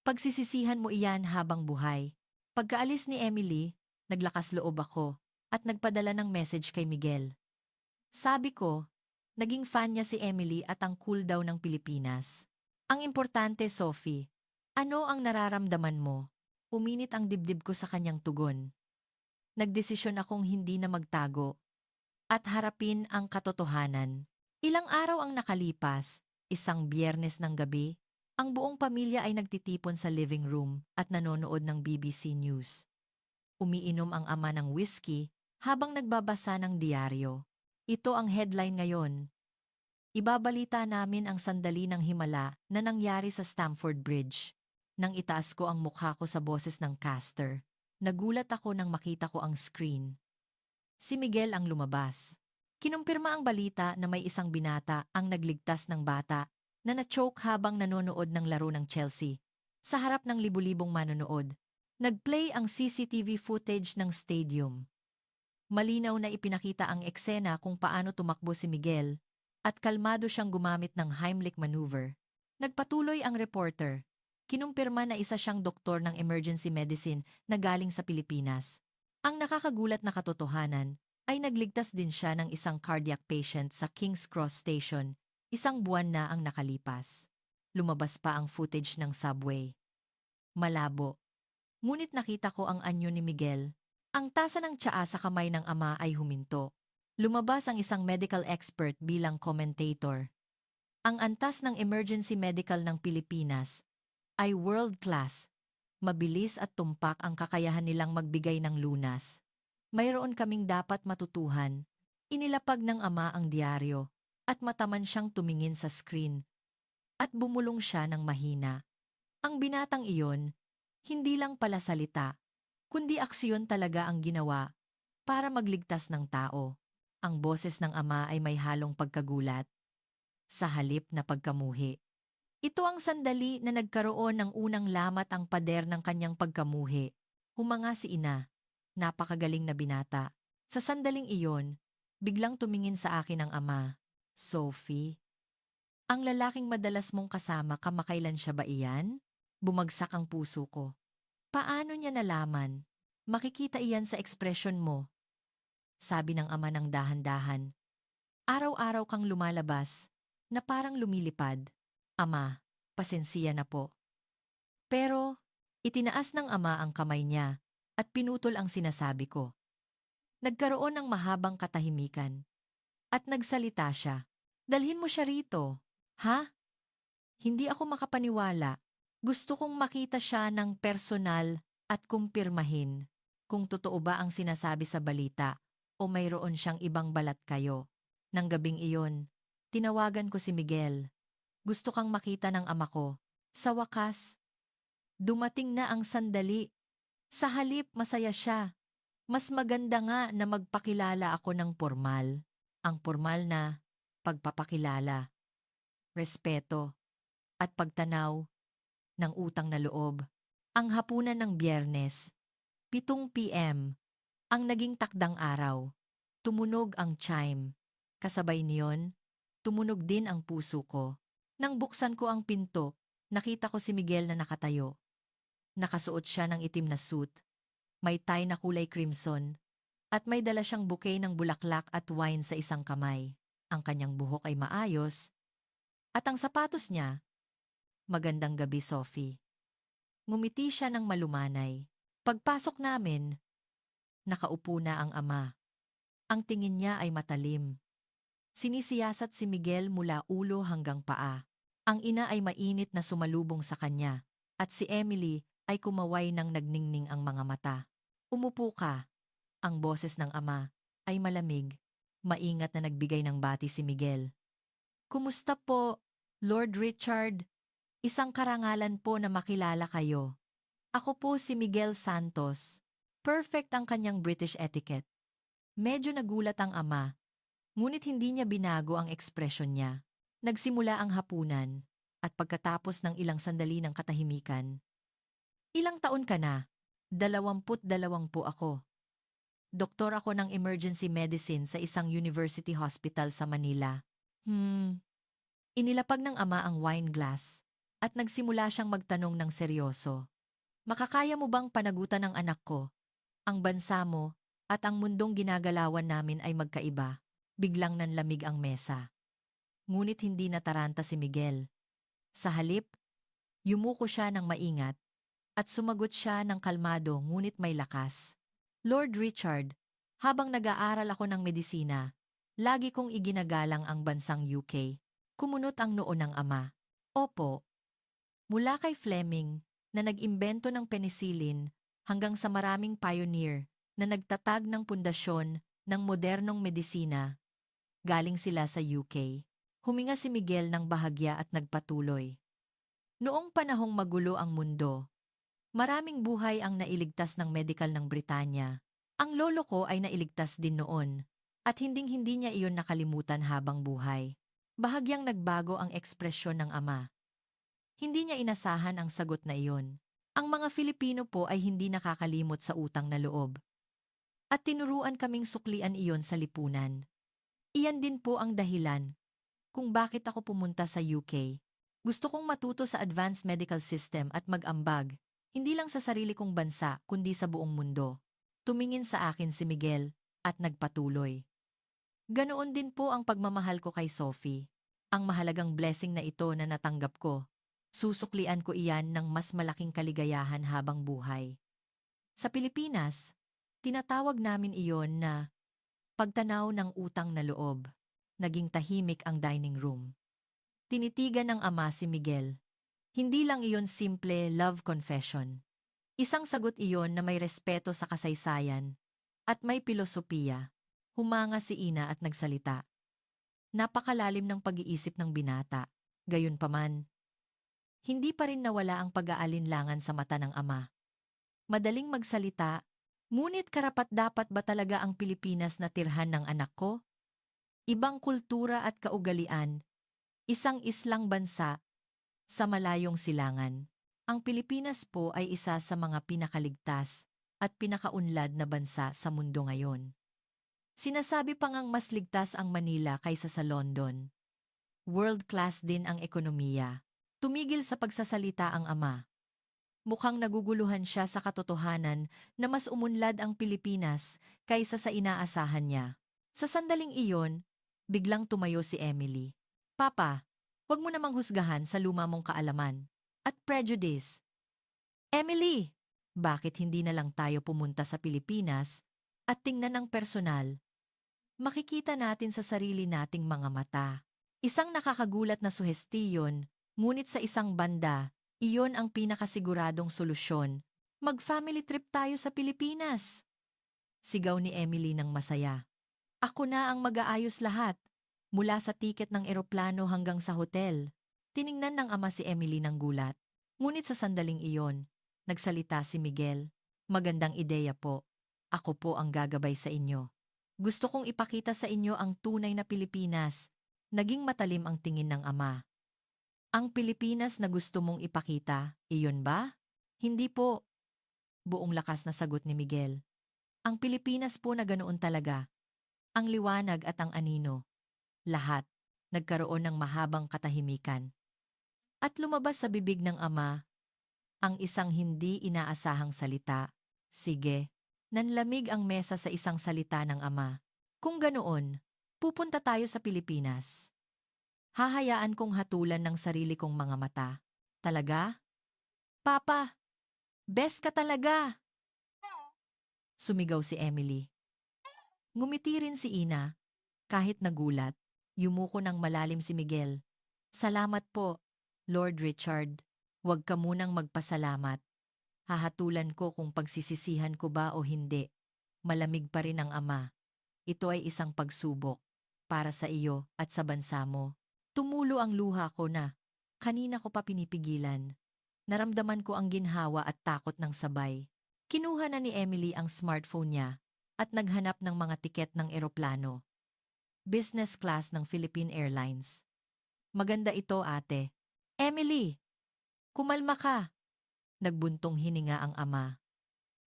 pagsisisihan mo iyan habang buhay. Pagkaalis ni Emily, naglakas loob ako at nagpadala ng message kay Miguel. Sabi ko, naging fan niya si Emily at ang cool daw ng Pilipinas. Ang importante, Sophie, ano ang nararamdaman mo? Uminit ang dibdib ko sa kanyang tugon. Nagdesisyon akong hindi na magtago at harapin ang katotohanan. Ilang araw ang nakalipas, isang Biyernes ng gabi, ang buong pamilya ay nagtitipon sa living room at nanonood ng BBC News. Umiinom ang ama ng whiskey habang nagbabasa ng diaryo. Ito ang headline ngayon. Ibabalita namin ang sandali ng himala na nangyari sa Stamford Bridge. Nang itaas ko ang mukha ko sa boses ng caster, nagulat ako nang makita ko ang screen. Si Miguel ang lumabas. Kinumpirma ang balita na may isang binata ang nagligtas ng bata na na-choke habang nanonood ng laro ng Chelsea. Sa harap ng libu-libong manonood, nag-play ang CCTV footage ng stadium. Malinaw na ipinakita ang eksena kung paano tumakbo si Miguel at kalmado siyang gumamit ng Heimlich maneuver. Nagpatuloy ang reporter. Kinumpirma na isa siyang doktor ng emergency medicine na galing sa Pilipinas. Ang nakakagulat na katotohanan ay nagligtas din siya ng isang cardiac patient sa King's Cross Station, isang buwan na ang nakalipas. Lumabas pa ang footage ng subway. Malabo. Ngunit nakita ko ang anyo ni Miguel. Ang tasa ng tsaa sa kamay ng ama ay huminto. Lumabas ang isang medical expert bilang commentator. Ang antas ng emergency medical ng Pilipinas ay world-class. Mabilis at tumpak ang kakayahan nilang magbigay ng lunas. Mayroon kaming dapat matutuhan. Inilapag ng ama ang diaryo at mataman siyang tumingin sa screen. At bumulong siya ng mahina. Ang binatang iyon, hindi lang pala salita, kundi aksyon talaga ang ginawa para magligtas ng tao. Ang boses ng ama ay may halong pagkagulat sa halip na pagkamuhi. Ito ang sandali na nagkaroon ng unang lamat ang pader ng kanyang pagkamuhi. Humanga si ina. Napakagaling na binata. Sa sandaling iyon, biglang tumingin sa akin ang ama. Sophie, ang lalaking madalas mong kasama kamakailan siya ba iyan? Bumagsak ang puso ko. Paano niya nalaman? Makikita iyan sa ekspresyon mo. Sabi ng ama ng dahan-dahan. Araw-araw kang lumalabas, na parang lumilipad. Ama, pasensiya na po. Pero, itinaas ng ama ang kamay niya at pinutol ang sinasabi ko. Nagkaroon ng mahabang katahimikan. At nagsalita siya. Dalhin mo siya rito. Ha? Hindi ako makapaniwala. Gusto kong makita siya ng personal at kumpirmahin kung totoo ba ang sinasabi sa balita o mayroon siyang ibang balat kayo. Nang gabing iyon, tinawagan ko si Miguel. Gusto kang makita ng ama ko. Sa wakas, dumating na ang sandali. Sa halip masaya siya. Mas maganda nga na magpakilala ako ng formal. Ang formal na pagpapakilala, respeto, at pagtanaw ng utang na loob. Ang hapunan ng Biyernes, 7 p.m., ang naging takdang araw. Tumunog ang chime. Kasabay niyon, tumunog din ang puso ko. Nang buksan ko ang pinto, nakita ko si Miguel na nakatayo. Nakasuot siya ng itim na suit, may tie na kulay crimson, at may dala siyang bouquet ng bulaklak at wine sa isang kamay. Ang kanyang buhok ay maayos, at ang sapatos niya, magandang gabi, Sophie. Ngumiti siya ng malumanay. Pagpasok namin, nakaupo na ang ama. Ang tingin niya ay matalim. Sinisiyasat si Miguel mula ulo hanggang paa. Ang ina ay mainit na sumalubong sa kanya, at si Emily ay kumaway ng nagningning ang mga mata. Umupo ka. Ang boses ng ama ay malamig, maingat na nagbigay ng bati si Miguel. Kumusta po, Lord Richard? Isang karangalan po na makilala kayo. Ako po si Miguel Santos. Perfect ang kanyang British etiquette. Medyo nagulat ang ama, ngunit hindi niya binago ang ekspresyon niya. Nagsimula ang hapunan, at pagkatapos ng ilang sandali ng katahimikan, ilang taon ka na? 22 po ako. Doktor ako ng emergency medicine sa isang university hospital sa Manila. Inilapag ng ama ang wine glass, at nagsimula siyang magtanong ng seryoso. Makakaya mo bang panagutan ng anak ko? Ang bansa mo at ang mundong ginagalawan namin ay magkaiba. Biglang nanlamig ang mesa. Ngunit hindi nataranta si Miguel. Sa halip, yumuko siya ng maingat at sumagot siya ng kalmado ngunit may lakas. Lord Richard, habang nag-aaral ako ng medisina, lagi kong iginagalang ang bansang UK. Kumunot ang noo ng ama. Opo. Mula kay Fleming, na nag-imbento ng penicillin, hanggang sa maraming pioneer na nagtatag ng pundasyon ng modernong medisina, galing sila sa UK. Huminga si Miguel ng bahagya at nagpatuloy. Noong panahong magulo ang mundo, maraming buhay ang nailigtas ng medical ng Britanya. Ang lolo ko ay nailigtas din noon, at hinding-hindi niya iyon nakalimutan habang buhay. Bahagyang nagbago ang ekspresyon ng ama. Hindi niya inasahan ang sagot na iyon. Ang mga Filipino po ay hindi nakakalimot sa utang na loob. At tinuruan kaming suklian iyon sa lipunan. Iyan din po ang dahilan kung bakit ako pumunta sa UK. Gusto kong matuto sa advanced medical system at mag-ambag, hindi lang sa sarili kong bansa kundi sa buong mundo. Tumingin sa akin si Miguel at nagpatuloy. Ganoon din po ang pagmamahal ko kay Sophie. Ang mahalagang blessing na ito na natanggap ko. Susuklian ko iyan ng mas malaking kaligayahan habang buhay. Sa Pilipinas, tinatawag namin iyon na pagtanaw ng utang na loob. Naging tahimik ang dining room. Tinitigan ng ama si Miguel. Hindi lang iyon simple love confession. Isang sagot iyon na may respeto sa kasaysayan at may pilosopiya. Humanga si ina at nagsalita. Napakalalim ng pag-iisip ng binata. Gayunpaman, hindi pa rin nawala ang pag-aalinlangan sa mata ng ama. Madaling magsalita, ngunit karapat-dapat ba talaga ang Pilipinas na tirhan ng anak ko? Ibang kultura at kaugalian, isang islang bansa sa malayong silangan. Ang Pilipinas po ay isa sa mga pinakaligtas at pinakaunlad na bansa sa mundo ngayon. Sinasabi pa ngang mas ligtas ang Manila kaysa sa London. World-class din ang ekonomiya. Tumigil sa pagsasalita ang ama. Mukhang naguguluhan siya sa katotohanan na mas umunlad ang Pilipinas kaysa sa inaasahan niya. Sa sandaling iyon, biglang tumayo si Emily. Papa, huwag mo namang husgahan sa luma mong kaalaman at prejudice. Emily, bakit hindi na lang tayo pumunta sa Pilipinas at tingnan ng personal Makikita natin sa sarili nating mga mata. Isang nakakagulat na suhestiyon, ngunit sa isang banda, iyon ang pinakasiguradong solusyon. Mag-family trip tayo sa Pilipinas! Sigaw ni Emily ng masaya. Ako na ang mag-aayos lahat. Mula sa tiket ng eroplano hanggang sa hotel. Tiningnan ng ama si Emily ng gulat. Ngunit sa sandaling iyon, nagsalita si Miguel. Magandang ideya po. Ako po ang gagabay sa inyo. Gusto kong ipakita sa inyo ang tunay na Pilipinas. Naging matalim ang tingin ng ama. Ang Pilipinas na gusto mong ipakita, iyon ba? Hindi po. Buong lakas na sagot ni Miguel. Ang Pilipinas po na ganoon talaga. Ang liwanag at ang anino. Lahat. Nagkaroon ng mahabang katahimikan. At lumabas sa bibig ng ama, ang isang hindi inaasahang salita. Sige. Nanlamig ang mesa sa isang salita ng ama. Kung ganoon, pupunta tayo sa Pilipinas. Hahayaan kong hatulan ng sarili kong mga mata. Talaga? Papa, best ka talaga! Sumigaw si Emily. Ngumiti rin si Ina. Kahit nagulat, yumuko ng malalim si Miguel. Salamat po, Lord Richard. Huwag ka munang magpasalamat. Hahatulan ko kung pagsisisihan ko ba o hindi. Malamig pa rin ang ama. Ito ay isang pagsubok. Para sa iyo at sa bansa mo. Tumulo ang luha ko na. Kanina ko pa pinipigilan. Naramdaman ko ang ginhawa at takot ng sabay. Kinuha na ni Emily ang smartphone niya at naghanap ng mga tiket ng eroplano. Business class ng Philippine Airlines. Maganda ito, ate. Emily! Kumalma ka! Nagbuntong hininga ang ama.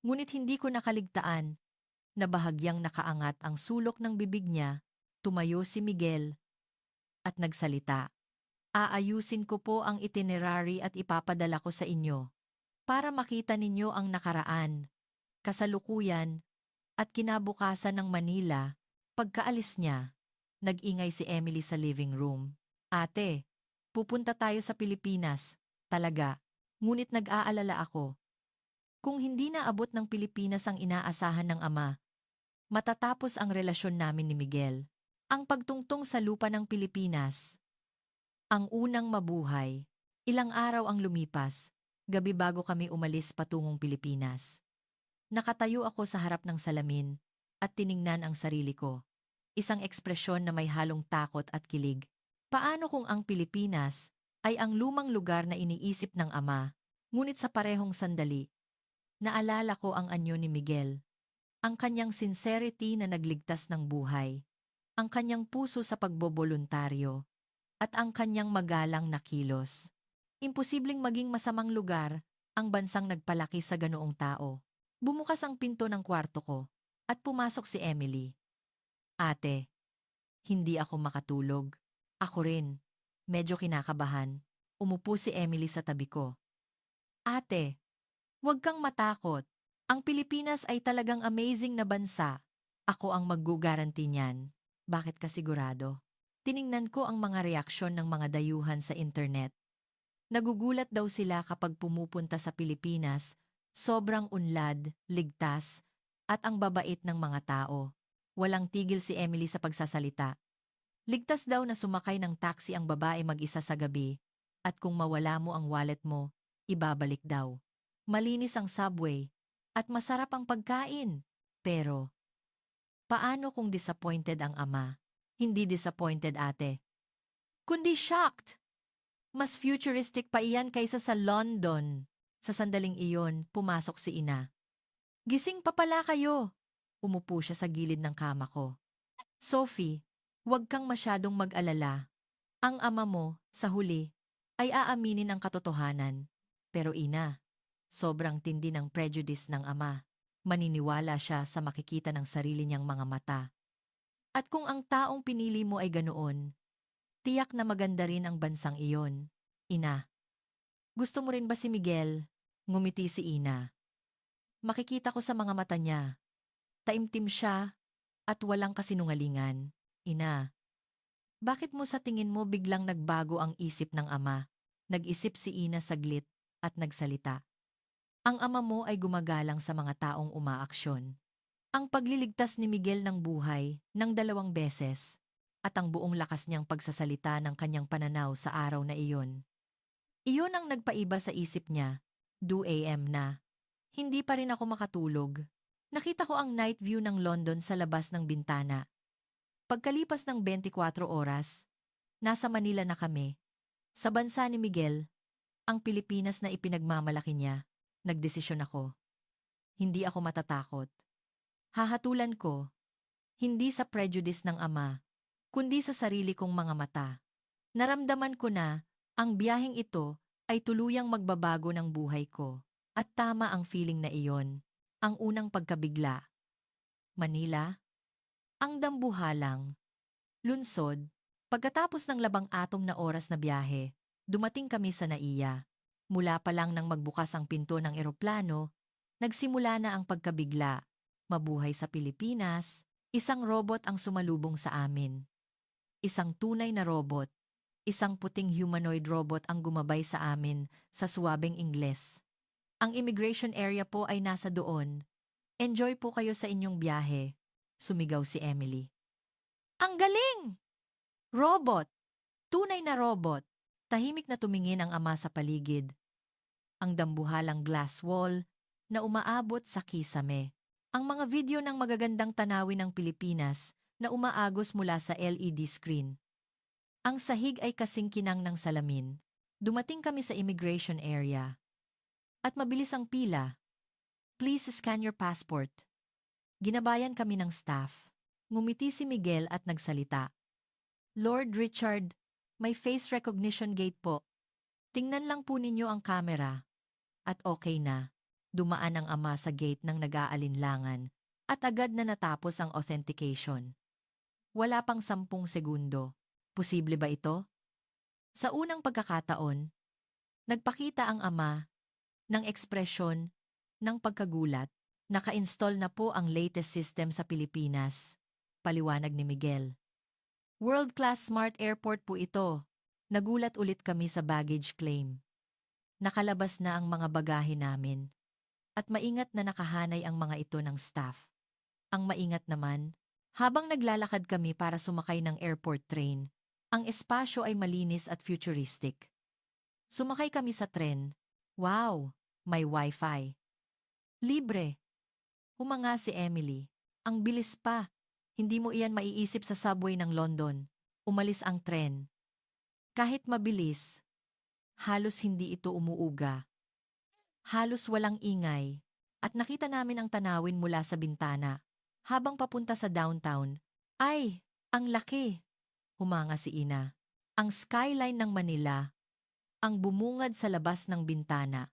Ngunit hindi ko nakaligtaan na bahagyang nakaangat ang sulok ng bibig niya, tumayo si Miguel at nagsalita. Aayusin ko po ang itinerary at ipapadala ko sa inyo para makita ninyo ang nakaraan, kasalukuyan at kinabukasan ng Manila. Pagkaalis niya, nag-ingay si Emily sa living room. Ate, pupunta tayo sa Pilipinas, talaga, ngunit nag-aalala ako. Kung hindi naabot ng Pilipinas ang inaasahan ng ama, matatapos ang relasyon namin ni Miguel. Ang pagtungtong sa lupa ng Pilipinas. Ang unang mabuhay. Ilang araw ang lumipas, gabi bago kami umalis patungong Pilipinas. Nakatayo ako sa harap ng salamin at tiningnan ang sarili ko. Isang ekspresyon na may halong takot at kilig. Paano kung ang Pilipinas ay ang lumang lugar na iniisip ng ama, ngunit sa parehong sandali, naalala ko ang anyo ni Miguel. Ang kanyang sincerity na nagligtas ng buhay. Ang kanyang puso sa pagboboluntaryo. At ang kanyang magalang na kilos. Imposibleng maging masamang lugar ang bansang nagpalaki sa ganoong tao. Bumukas ang pinto ng kwarto ko at pumasok si Emily. Ate, hindi ako makatulog. Ako rin. Medyo kinakabahan. Umupo si Emily sa tabi ko. Ate, huwag kang matakot. Ang Pilipinas ay talagang amazing na bansa. Ako ang maggugaranti niyan. Bakit ka sigurado? Tiningnan ko ang mga reaksyon ng mga dayuhan sa internet. Nagugulat daw sila kapag pumupunta sa Pilipinas, sobrang unlad, ligtas, at ang babait ng mga tao. Walang tigil si Emily sa pagsasalita. Ligtas daw na sumakay ng taxi ang babae mag-isa sa gabi, at kung mawala mo ang wallet mo, ibabalik daw. Malinis ang subway, at masarap ang pagkain. Pero, paano kung disappointed ang ama? Hindi disappointed, ate. Kundi shocked! Mas futuristic pa iyan kaysa sa London. Sa sandaling iyon, pumasok si Ina. Gising pa pala kayo. Umupo siya sa gilid ng kama ko. Sophie, huwag kang masyadong mag-alala. Ang ama mo, sa huli, ay aaminin ang katotohanan. Pero Ina, sobrang tindi ng prejudice ng ama. Maniniwala siya sa makikita ng sarili niyang mga mata. At kung ang taong pinili mo ay ganoon, tiyak na maganda rin ang bansang iyon. Ina, gusto mo rin ba si Miguel? Ngumiti si Ina. Makikita ko sa mga mata niya. Taimtim siya at walang kasinungalingan. Ina, bakit mo sa tingin mo biglang nagbago ang isip ng ama? Nag-isip si Ina saglit at nagsalita. Ang ama mo ay gumagalang sa mga taong umaaksyon. Ang pagliligtas ni Miguel ng buhay ng 2 beses at ang buong lakas niyang pagsasalita ng kanyang pananaw sa araw na iyon. Iyon ang nagpaiba sa isip niya. 2 AM na. Hindi pa rin ako makatulog. Nakita ko ang night view ng London sa labas ng bintana. Pagkalipas ng 24 oras, nasa Manila na kami. Sa bansa ni Miguel, ang Pilipinas na ipinagmamalaki niya, nagdesisyon ako. Hindi ako matatakot. Hahatulan ko, hindi sa prejudice ng ama, kundi sa sarili kong mga mata. Naramdaman ko na ang biyaheng ito ay tuluyang magbabago ng buhay ko. At tama ang feeling na iyon. Ang unang pagkabigla. Manila, ang dambuhalang. Lunsod, pagkatapos ng 6 na oras na biyahe, dumating kami sa Naiya. Mula pa lang nang magbukas ang pinto ng eroplano, nagsimula na ang pagkabigla. Mabuhay sa Pilipinas, isang robot ang sumalubong sa amin. Isang tunay na robot. Isang puting humanoid robot ang gumabay sa amin sa suwabeng Ingles. Ang immigration area po ay nasa doon. Enjoy po kayo sa inyong biyahe, sumigaw si Emily. Ang galing! Robot! Tunay na robot! Tahimik na tumingin ang ama sa paligid. Ang dambuhalang glass wall na umaabot sa kisame. Ang mga video ng magagandang tanawin ng Pilipinas na umaagos mula sa LED screen. Ang sahig ay kasing kinang ng salamin. Dumating kami sa immigration area. At mabilis ang pila. Please scan your passport. Ginabayan kami ng staff. Ngumiti si Miguel at nagsalita. Lord Richard, may face recognition gate po. Tingnan lang po ninyo ang camera. At okay na. Dumaan ang ama sa gate ng nag-aalinlangan at agad na natapos ang authentication. Wala pang 10 segundo. Posible ba ito? Sa unang pagkakataon, nagpakita ang ama ng ekspresyon ng pagkagulat. Naka-install na po ang latest system sa Pilipinas. Paliwanag ni Miguel. World-class smart airport po ito. Nagulat ulit kami sa baggage claim. Nakalabas na ang mga bagahe namin. At maingat na nakahanay ang mga ito ng staff. Ang maingat naman, habang naglalakad kami para sumakay ng airport train, ang espasyo ay malinis at futuristic. Sumakay kami sa tren. Wow! May wifi. Libre. Humanga si Emily. Ang bilis pa. Hindi mo iyan maiisip sa subway ng London. Umalis ang tren. Kahit mabilis, halos hindi ito umuuga. Halos walang ingay. At nakita namin ang tanawin mula sa bintana. Habang papunta sa downtown. Ay, ang laki! Humanga si Ina. Ang skyline ng Manila. Ang bumungad sa labas ng bintana.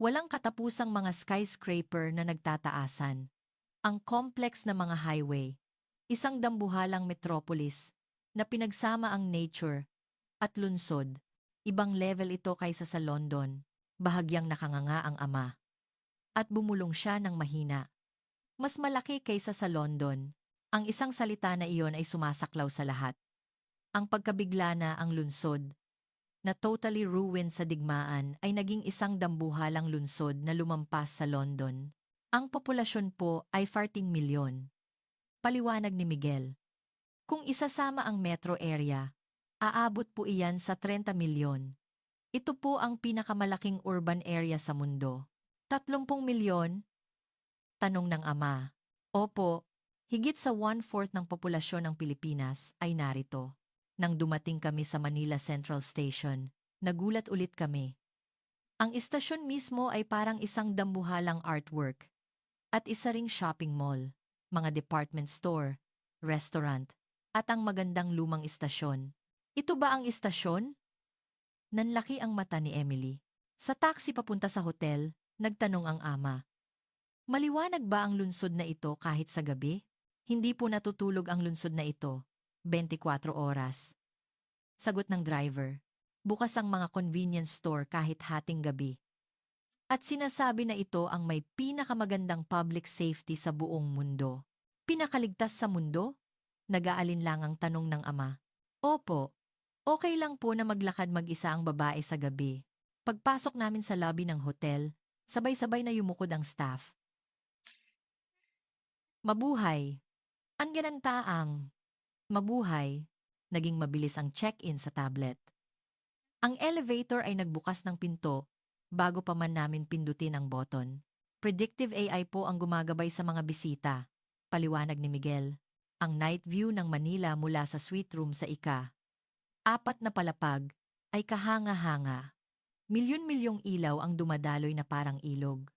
Walang katapusang mga skyscraper na nagtataasan. Ang complex na mga highway. Isang dambuhalang metropolis na pinagsama ang nature at lunsod. Ibang level ito kaysa sa London. Bahagyang nakanganga ang ama. At bumulong siya ng mahina. Mas malaki kaysa sa London. Ang isang salita na iyon ay sumasaklaw sa lahat. Ang pagkabigla na ang lunsod, na totally ruined sa digmaan ay naging isang dambuhalang lunsod na lumampas sa London. Ang populasyon po ay 14 milyon. Paliwanag ni Miguel. Kung isasama ang metro area, aabot po iyan sa 30 milyon. Ito po ang pinakamalaking urban area sa mundo. 30 milyon? Tanong ng ama. Opo, higit sa 1/4 ng populasyon ng Pilipinas ay narito. Nang dumating kami sa Manila Central Station, nagulat ulit kami. Ang istasyon mismo ay parang isang dambuhalang artwork. At isa ring shopping mall, mga department store, restaurant, at ang magandang lumang istasyon. Ito ba ang istasyon? Nanlaki ang mata ni Emily. Sa taxi papunta sa hotel, nagtanong ang ama. Maliwanag ba ang lunsod na ito kahit sa gabi? Hindi po natutulog ang lunsod na ito. 24 oras. Sagot ng driver. Bukas ang mga convenience store kahit hating gabi. At sinasabi na ito ang may pinakamagandang public safety sa buong mundo. Pinakaligtas sa mundo? Nag-aalinlangang tanong ng ama. Opo, okay lang po na maglakad mag-isa ang babae sa gabi. Pagpasok namin sa lobby ng hotel, sabay-sabay na yumukod ang staff. Mabuhay! Ang ginantaang mabuhay, naging mabilis ang check-in sa tablet. Ang elevator ay nagbukas ng pinto bago pa man namin pindutin ang button. Predictive AI po ang gumagabay sa mga bisita. Paliwanag ni Miguel. Ang night view ng Manila mula sa suite room sa apat na palapag ay kahanga-hanga. Milyon-milyong ilaw ang dumadaloy na parang ilog.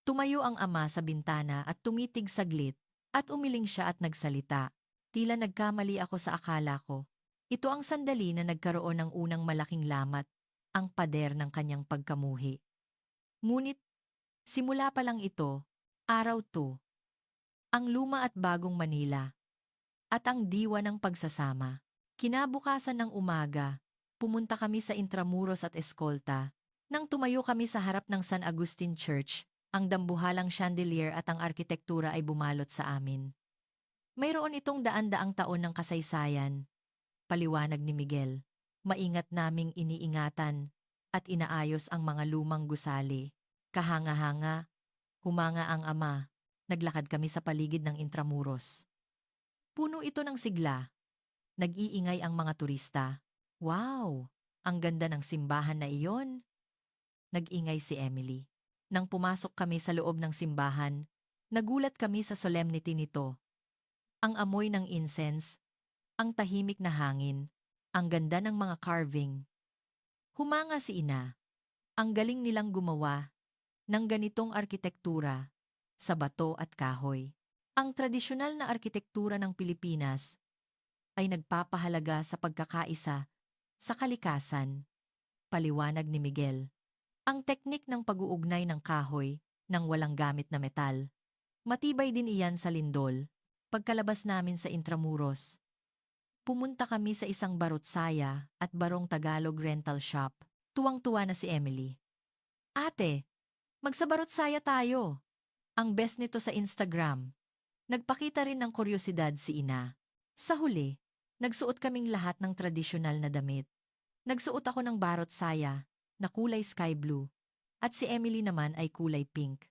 Tumayo ang ama sa bintana at tumitig saglit at umiling siya at nagsalita. Tila nagkamali ako sa akala ko. Ito ang sandali na nagkaroon ng unang malaking lamat, ang pader ng kanyang pagkamuhi. Ngunit, simula pa lang ito, araw 2, ang luma at bagong Manila, at ang diwa ng pagsasama. Kinabukasan ng umaga, pumunta kami sa Intramuros at Escolta. Nang tumayo kami sa harap ng San Agustin Church, ang dambuhalang chandelier at ang arkitektura ay bumalot sa amin. Mayroon itong daan-daang taon ng kasaysayan, paliwanag ni Miguel. Maingat naming iniingatan at inaayos ang mga lumang gusali. Kahanga-hanga, humanga ang ama. Naglakad kami sa paligid ng Intramuros. Puno ito ng sigla. Nag-iingay ang mga turista. Wow! Ang ganda ng simbahan na iyon. Nag-ingay si Emily. Nang pumasok kami sa loob ng simbahan, nagulat kami sa solemnity nito. Ang amoy ng incense, ang tahimik na hangin, ang ganda ng mga carving. Humanga si ina. Ang galing nilang gumawa ng ganitong arkitektura sa bato at kahoy. Ang tradisyonal na arkitektura ng Pilipinas ay nagpapahalaga sa pagkakaisa sa kalikasan, paliwanag ni Miguel. Ang teknik ng pag-uugnay ng kahoy nang walang gamit na metal. Matibay din iyan sa lindol. Pagkalabas namin sa Intramuros, pumunta kami sa isang barotsaya at barong Tagalog rental shop. Tuwang-tuwa na si Emily. Ate, magsabarotsaya tayo. Ang best nito sa Instagram. Nagpakita rin ng kuryosidad si ina. Sa huli, nagsuot kaming lahat ng tradisyonal na damit. Nagsuot ako ng barotsaya na kulay sky blue at si Emily naman ay kulay pink.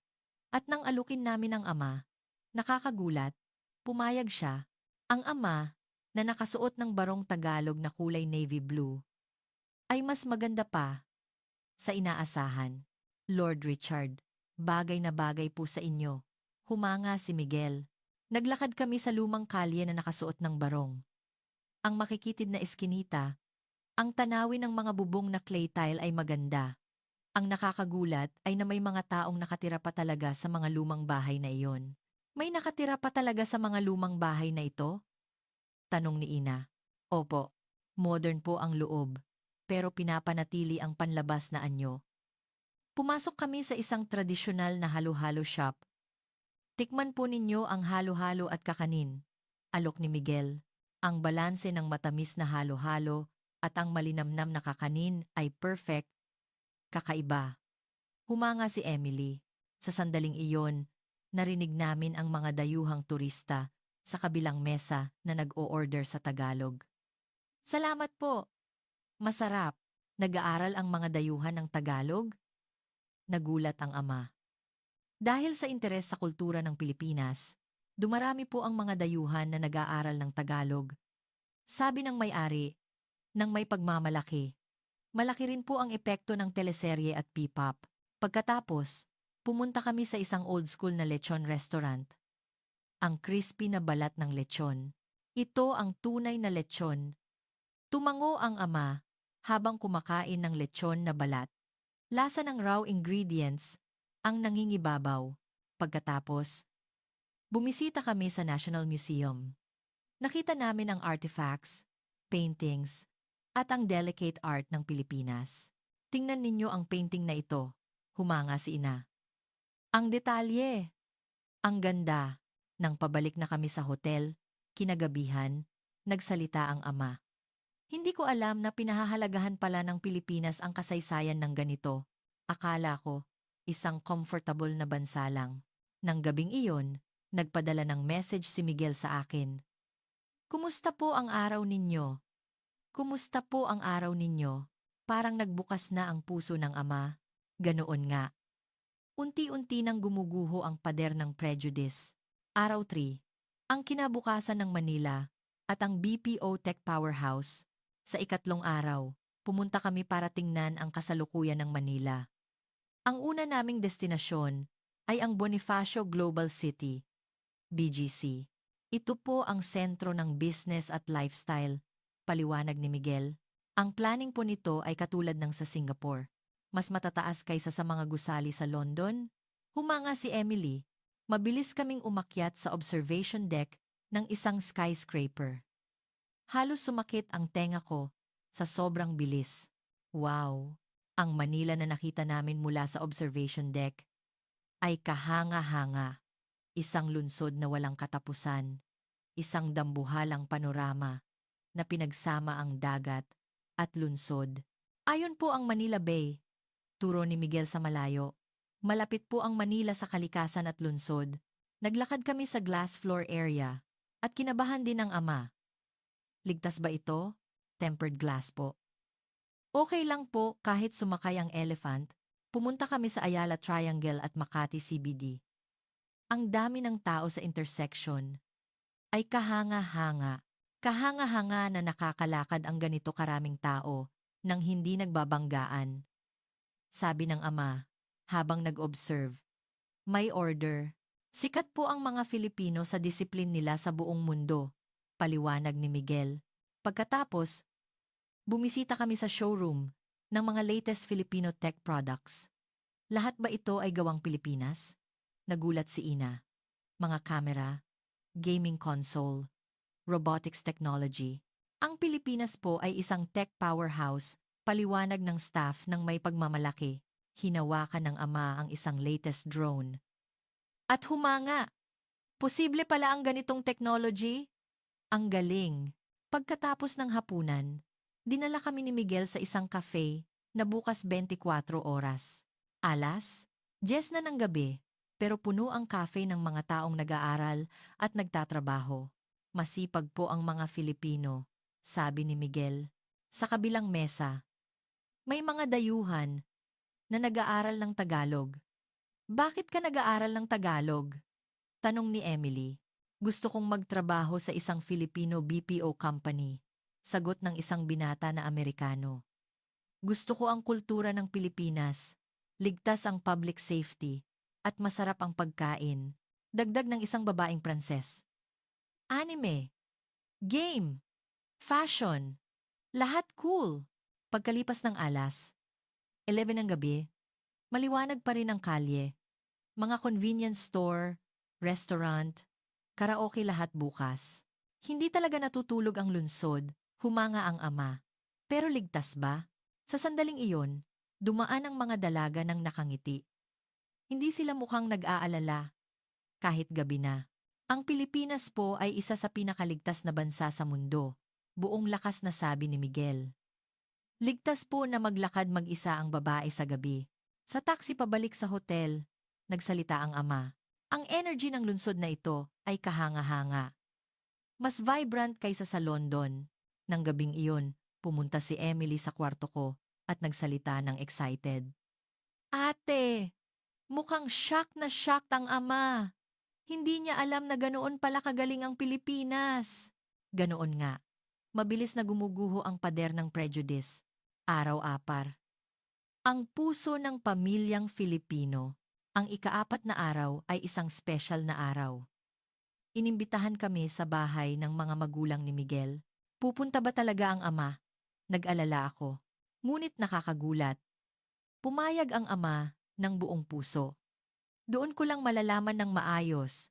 At nang alukin namin ang ama, nakakagulat, pumayag siya. Ang ama, na nakasuot ng barong Tagalog na kulay navy blue, ay mas maganda pa sa inaasahan. Lord Richard, bagay na bagay po sa inyo. Humanga si Miguel. Naglakad kami sa lumang kalye na nakasuot ng barong. Ang makikitid na eskinita, ang tanawin ng mga bubong na clay tile ay maganda. Ang nakakagulat ay na may mga taong nakatira pa talaga sa mga lumang bahay na iyon. May nakatira pa talaga sa mga lumang bahay na ito? Tanong ni ina. Opo, modern po ang loob, pero pinapanatili ang panlabas na anyo. Pumasok kami sa isang tradisyonal na halo-halo shop. Tikman po ninyo ang halo-halo at kakanin. Alok ni Miguel. Ang balanse ng matamis na halo-halo at ang malinamnam na kakanin ay perfect. Kakaiba. Humanga si Emily. Sa sandaling iyon, narinig namin ang mga dayuhang turista sa kabilang mesa na nag-o-order sa Tagalog. Salamat po. Masarap. Nag-aaral ang mga dayuhan ng Tagalog? Nagulat ang ama. Dahil sa interes sa kultura ng Pilipinas, dumarami po ang mga dayuhan na nag-aaral ng Tagalog. Sabi ng may-ari, ng may pagmamalaki. Malaki rin po ang epekto ng teleserye at P-pop. Pagkatapos, pumunta kami sa isang old school na lechon restaurant. Ang crispy na balat ng lechon. Ito ang tunay na lechon. Tumango ang ama habang kumakain ng lechon na balat. Lasa ng raw ingredients ang nangingibabaw. Pagkatapos, bumisita kami sa National Museum. Nakita namin ang artifacts, paintings, at ang delicate art ng Pilipinas. Tingnan ninyo ang painting na ito, humanga si ina. Ang detalye, ang ganda. Nang pabalik na kami sa hotel, kinagabihan, nagsalita ang ama. Hindi ko alam na pinahahalagahan pala ng Pilipinas ang kasaysayan ng ganito. Akala ko, isang comfortable na bansa lang. Nang gabing iyon, nagpadala ng message si Miguel sa akin. Kumusta po ang araw ninyo? Kumusta po ang araw ninyo? Parang nagbukas na ang puso ng ama. Ganoon nga. Unti-unti nang gumuguho ang pader ng prejudice. Araw 3. Ang kinabukasan ng Manila at ang BPO Tech Powerhouse. Sa ikatlong araw, pumunta kami para tingnan ang kasalukuyan ng Manila. Ang una naming destinasyon ay ang Bonifacio Global City, BGC. Ito po ang sentro ng business at lifestyle, paliwanag ni Miguel. Ang planning po nito ay katulad ng sa Singapore. Mas matataas kaysa sa mga gusali sa London. Humanga si Emily. Mabilis kaming umakyat sa observation deck ng isang skyscraper. Halos sumakit ang tenga ko sa sobrang bilis. Wow! Ang Manila na nakita namin mula sa observation deck ay kahanga-hanga. Isang lungsod na walang katapusan. Isang dambuhalang panorama na pinagsama ang dagat at lungsod. Ayon po ang Manila Bay, turo ni Miguel sa malayo. Malapit po ang Manila sa kalikasan at lungsod. Naglakad kami sa glass floor area at kinabahan din ang ama. Ligtas ba ito? Tempered glass po. Okay lang po kahit sumakay ang elephant. Pumunta kami sa Ayala Triangle at Makati CBD. Ang dami ng tao sa intersection ay kahanga-hanga. Kahanga-hanga na nakakalakad ang ganito karaming tao nang hindi nagbabanggaan. Sabi ng ama habang nag-observe. May order. Sikat po ang mga Filipino sa disiplin nila sa buong mundo, paliwanag ni Miguel. Pagkatapos, bumisita kami sa showroom ng mga latest Filipino tech products. Lahat ba ito ay gawang Pilipinas? Nagulat si Ina. Mga camera, gaming console, robotics technology. Ang Pilipinas po ay isang tech powerhouse, paliwanag ng staff ng may pagmamalaki. Hinawakan ng ama ang isang latest drone. At humanga! Posible pala ang ganitong technology? Ang galing! Pagkatapos ng hapunan, dinala kami ni Miguel sa isang cafe na bukas 24 oras. Alas, 10 na ng gabi, pero puno ang cafe ng mga taong nag-aaral at nagtatrabaho. Masipag po ang mga Filipino, sabi ni Miguel. Sa kabilang mesa, may mga dayuhan na nag-aaral ng Tagalog. Bakit ka nag-aaral ng Tagalog? Tanong ni Emily. Gusto kong magtrabaho sa isang Filipino BPO company. Sagot ng isang binata na Amerikano. Gusto ko ang kultura ng Pilipinas, ligtas ang public safety, at masarap ang pagkain. Dagdag ng isang babaeng Pranses. Anime, game, fashion, lahat cool. Pagkalipas ng alas, 11 ng gabi, maliwanag pa rin ang kalye. Mga convenience store, restaurant, karaoke lahat bukas. Hindi talaga natutulog ang lungsod, humanga ang ama. Pero ligtas ba? Sa sandaling iyon, dumaan ang mga dalaga ng nakangiti. Hindi sila mukhang nag-aalala. Kahit gabi na. Ang Pilipinas po ay isa sa pinakaligtas na bansa sa mundo. Buong lakas na sabi ni Miguel. Ligtas po na maglakad mag-isa ang babae sa gabi. Sa taxi pabalik sa hotel, nagsalita ang ama. Ang energy ng lungsod na ito ay kahanga-hanga. Mas vibrant kaysa sa London. Nang gabing iyon, pumunta si Emily sa kwarto ko at nagsalita ng excited. Ate, mukhang shock na shock ang ama. Hindi niya alam na ganoon pala kagaling ang Pilipinas. Ganoon nga. Mabilis na gumuguho ang pader ng prejudice. Araw-apar. Ang puso ng pamilyang Filipino. Ang ika-4 na araw ay isang special na araw. Inimbitahan kami sa bahay ng mga magulang ni Miguel. Pupunta ba talaga ang ama? Nag-alala ako. Ngunit nakakagulat. Pumayag ang ama ng buong puso. Doon ko lang malalaman ng maayos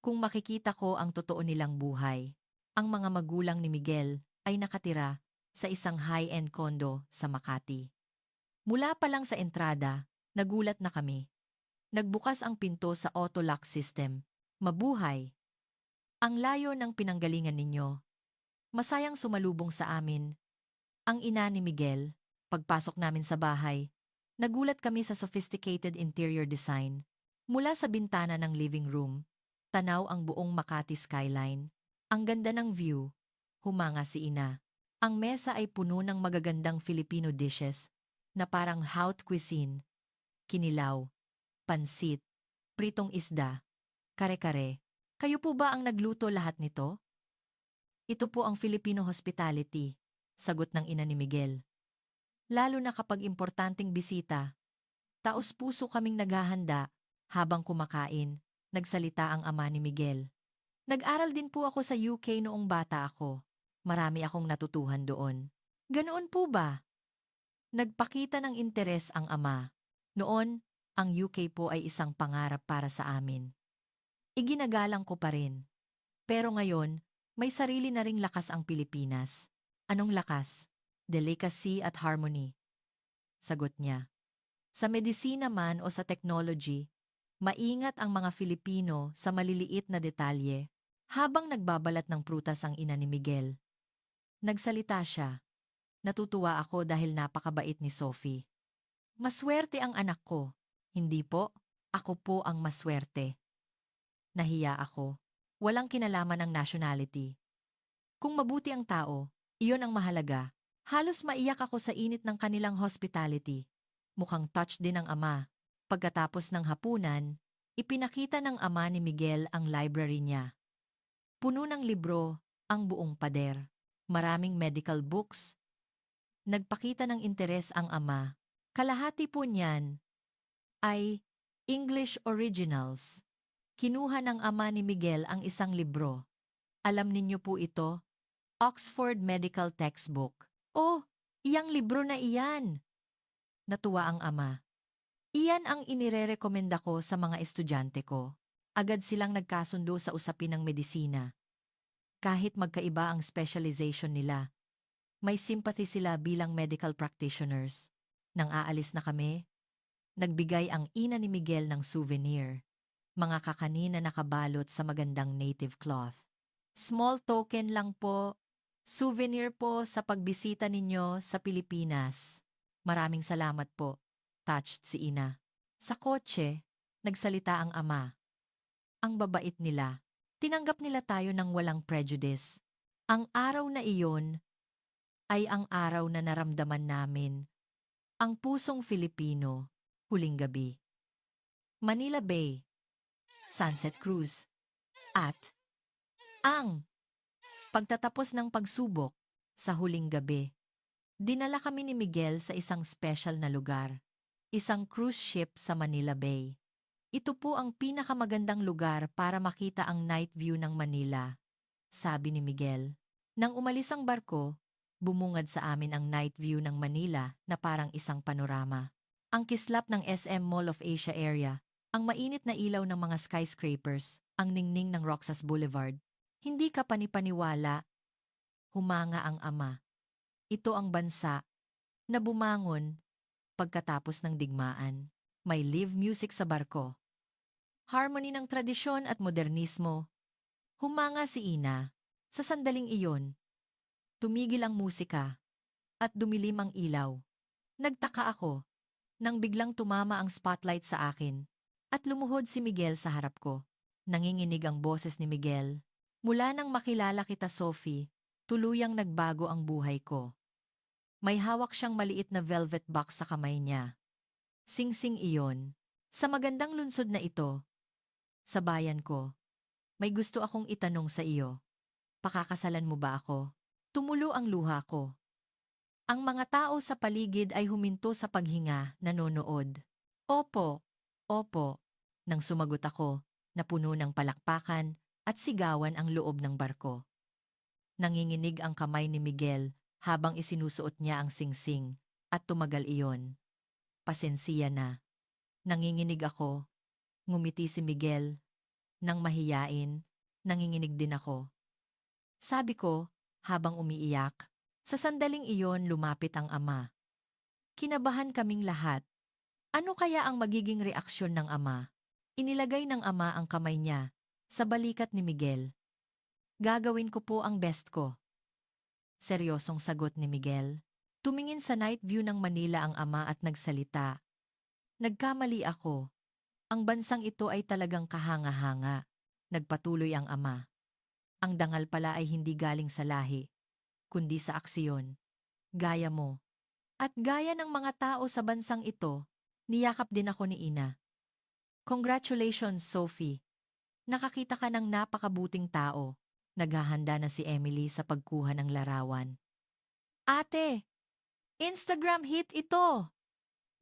kung makikita ko ang totoo nilang buhay. Ang mga magulang ni Miguel ay nakatira sa isang high-end condo sa Makati. Mula pa lang sa entrada, nagulat na kami. Nagbukas ang pinto sa auto-lock system. Mabuhay! Ang layo ng pinanggalingan ninyo. Masayang sumalubong sa amin. Ang ina ni Miguel, pagpasok namin sa bahay, nagulat kami sa sophisticated interior design. Mula sa bintana ng living room, tanaw ang buong Makati skyline. Ang ganda ng view, humanga si ina. Ang mesa ay puno ng magagandang Filipino dishes na parang haute cuisine, kinilaw, pansit, pritong isda, kare-kare. Kayo po ba ang nagluto lahat nito? Ito po ang Filipino hospitality, sagot ng ina ni Miguel. Lalo na kapag importanteng bisita, taos-puso kaming naghahanda habang kumakain, nagsalita ang ama ni Miguel. Nag-aral din po ako sa UK noong bata ako. Marami akong natutuhan doon. Ganoon po ba? Nagpakita ng interes ang ama. Noon, ang UK po ay isang pangarap para sa amin. Iginagalang ko pa rin. Pero ngayon, may sarili na ring lakas ang Pilipinas. Anong lakas? Delicacy at harmony. Sagot niya. Sa medisina man o sa technology, maingat ang mga Filipino sa maliliit na detalye. Habang nagbabalat ng prutas ang ina ni Miguel, nagsalita siya. Natutuwa ako dahil napakabait ni Sophie. Maswerte ang anak ko. Hindi po, ako po ang maswerte. Nahiya ako. Walang kinalaman ang nationality. Kung mabuti ang tao, iyon ang mahalaga. Halos maiyak ako sa init ng kanilang hospitality. Mukhang touch din ang ama. Pagkatapos ng hapunan, ipinakita ng ama ni Miguel ang library niya. Puno ng libro, ang buong pader. Maraming medical books. Nagpakita ng interes ang ama. Kalahati po niyan ay English originals. Kinuha ng ama ni Miguel ang isang libro. Alam ninyo po ito? Oxford Medical Textbook. Oh, iyang libro na iyan. Natuwa ang ama. Iyan ang inirerekomenda ko sa mga estudyante ko. Agad silang nagkasundo sa usapin ng medisina. Kahit magkaiba ang specialization nila, may sympathy sila bilang medical practitioners. Nang aalis na kami, nagbigay ang ina ni Miguel ng souvenir. Mga kakanin na nakabalot sa magandang native cloth. Small token lang po, souvenir po sa pagbisita ninyo sa Pilipinas. Maraming salamat po. Touched si ina. Sa kotse, nagsalita ang ama. Ang babait nila. Tinanggap nila tayo ng walang prejudice. Ang araw na iyon ay ang araw na naramdaman namin. Ang pusong Filipino, huling gabi. Manila Bay, Sunset Cruise, at ang pagtatapos ng pagsubok sa huling gabi. Dinala kami ni Miguel sa isang special na lugar, isang cruise ship sa Manila Bay. Ito po ang pinakamagandang lugar para makita ang night view ng Manila, sabi ni Miguel. Nang umalis ang barko, bumungad sa amin ang night view ng Manila na parang isang panorama. Ang kislap ng SM Mall of Asia area, ang mainit na ilaw ng mga skyscrapers, ang ningning ng Roxas Boulevard. Hindi ka panipaniwala. Humanga ang ama. Ito ang bansa na bumangon pagkatapos ng digmaan. May live music sa barko. Harmony ng tradisyon at modernismo. Humanga si Ina. Sa sandaling iyon, tumigil ang musika at dumilim ang ilaw. Nagtaka ako nang biglang tumama ang spotlight sa akin at lumuhod si Miguel sa harap ko. Nanginginig ang boses ni Miguel. Mula nang makilala kita, Sophie, tuluyang nagbago ang buhay ko. May hawak siyang maliit na velvet box sa kamay niya. Sing-sing iyon. Sa magandang lungsod na ito, sa bayan ko, may gusto akong itanong sa iyo. Pakakasalan mo ba ako? Tumulo ang luha ko. Ang mga tao sa paligid ay huminto sa paghinga, nanonood. Opo, opo, nang sumagot ako, na puno ng palakpakan at sigawan ang loob ng barko. Nanginginig ang kamay ni Miguel habang isinusuot niya ang singsing at tumagal iyon. Pasensiya na. Nanginginig ako. Ngumiti si Miguel. Nang mahiyain, nanginginig din ako. Sabi ko, habang umiiyak, sa sandaling iyon lumapit ang ama. Kinabahan kaming lahat. Ano kaya ang magiging reaksyon ng ama? Inilagay ng ama ang kamay niya sa balikat ni Miguel. Gagawin ko po ang best ko. Seryosong sagot ni Miguel. Tumingin sa night view ng Manila ang ama at nagsalita. Nagkamali ako. Ang bansang ito ay talagang kahanga-hanga. Nagpatuloy ang ama. Ang dangal pala ay hindi galing sa lahi, kundi sa aksiyon. Gaya mo. At gaya ng mga tao sa bansang ito, niyakap din ako ni Ina. Congratulations, Sophie. Nakakita ka ng napakabuting tao. Naghahanda na si Emily sa pagkuha ng larawan. Ate, Instagram hit ito!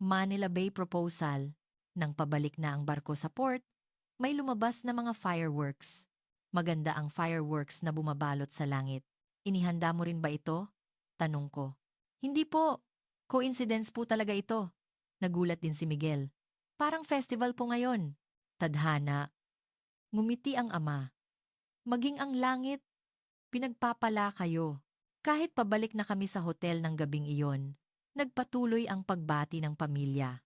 Manila Bay proposal. Nang pabalik na ang barko sa port, may lumabas na mga fireworks. Maganda ang fireworks na bumabalot sa langit. Inihanda mo rin ba ito? Tanong ko. Hindi po. Coincidence po talaga ito. Nagulat din si Miguel. Parang festival po ngayon. Tadhana. Ngumiti ang ama. Maging ang langit, pinagpapala kayo. Kahit pabalik na kami sa hotel ng gabing iyon, nagpatuloy ang pagbati ng pamilya.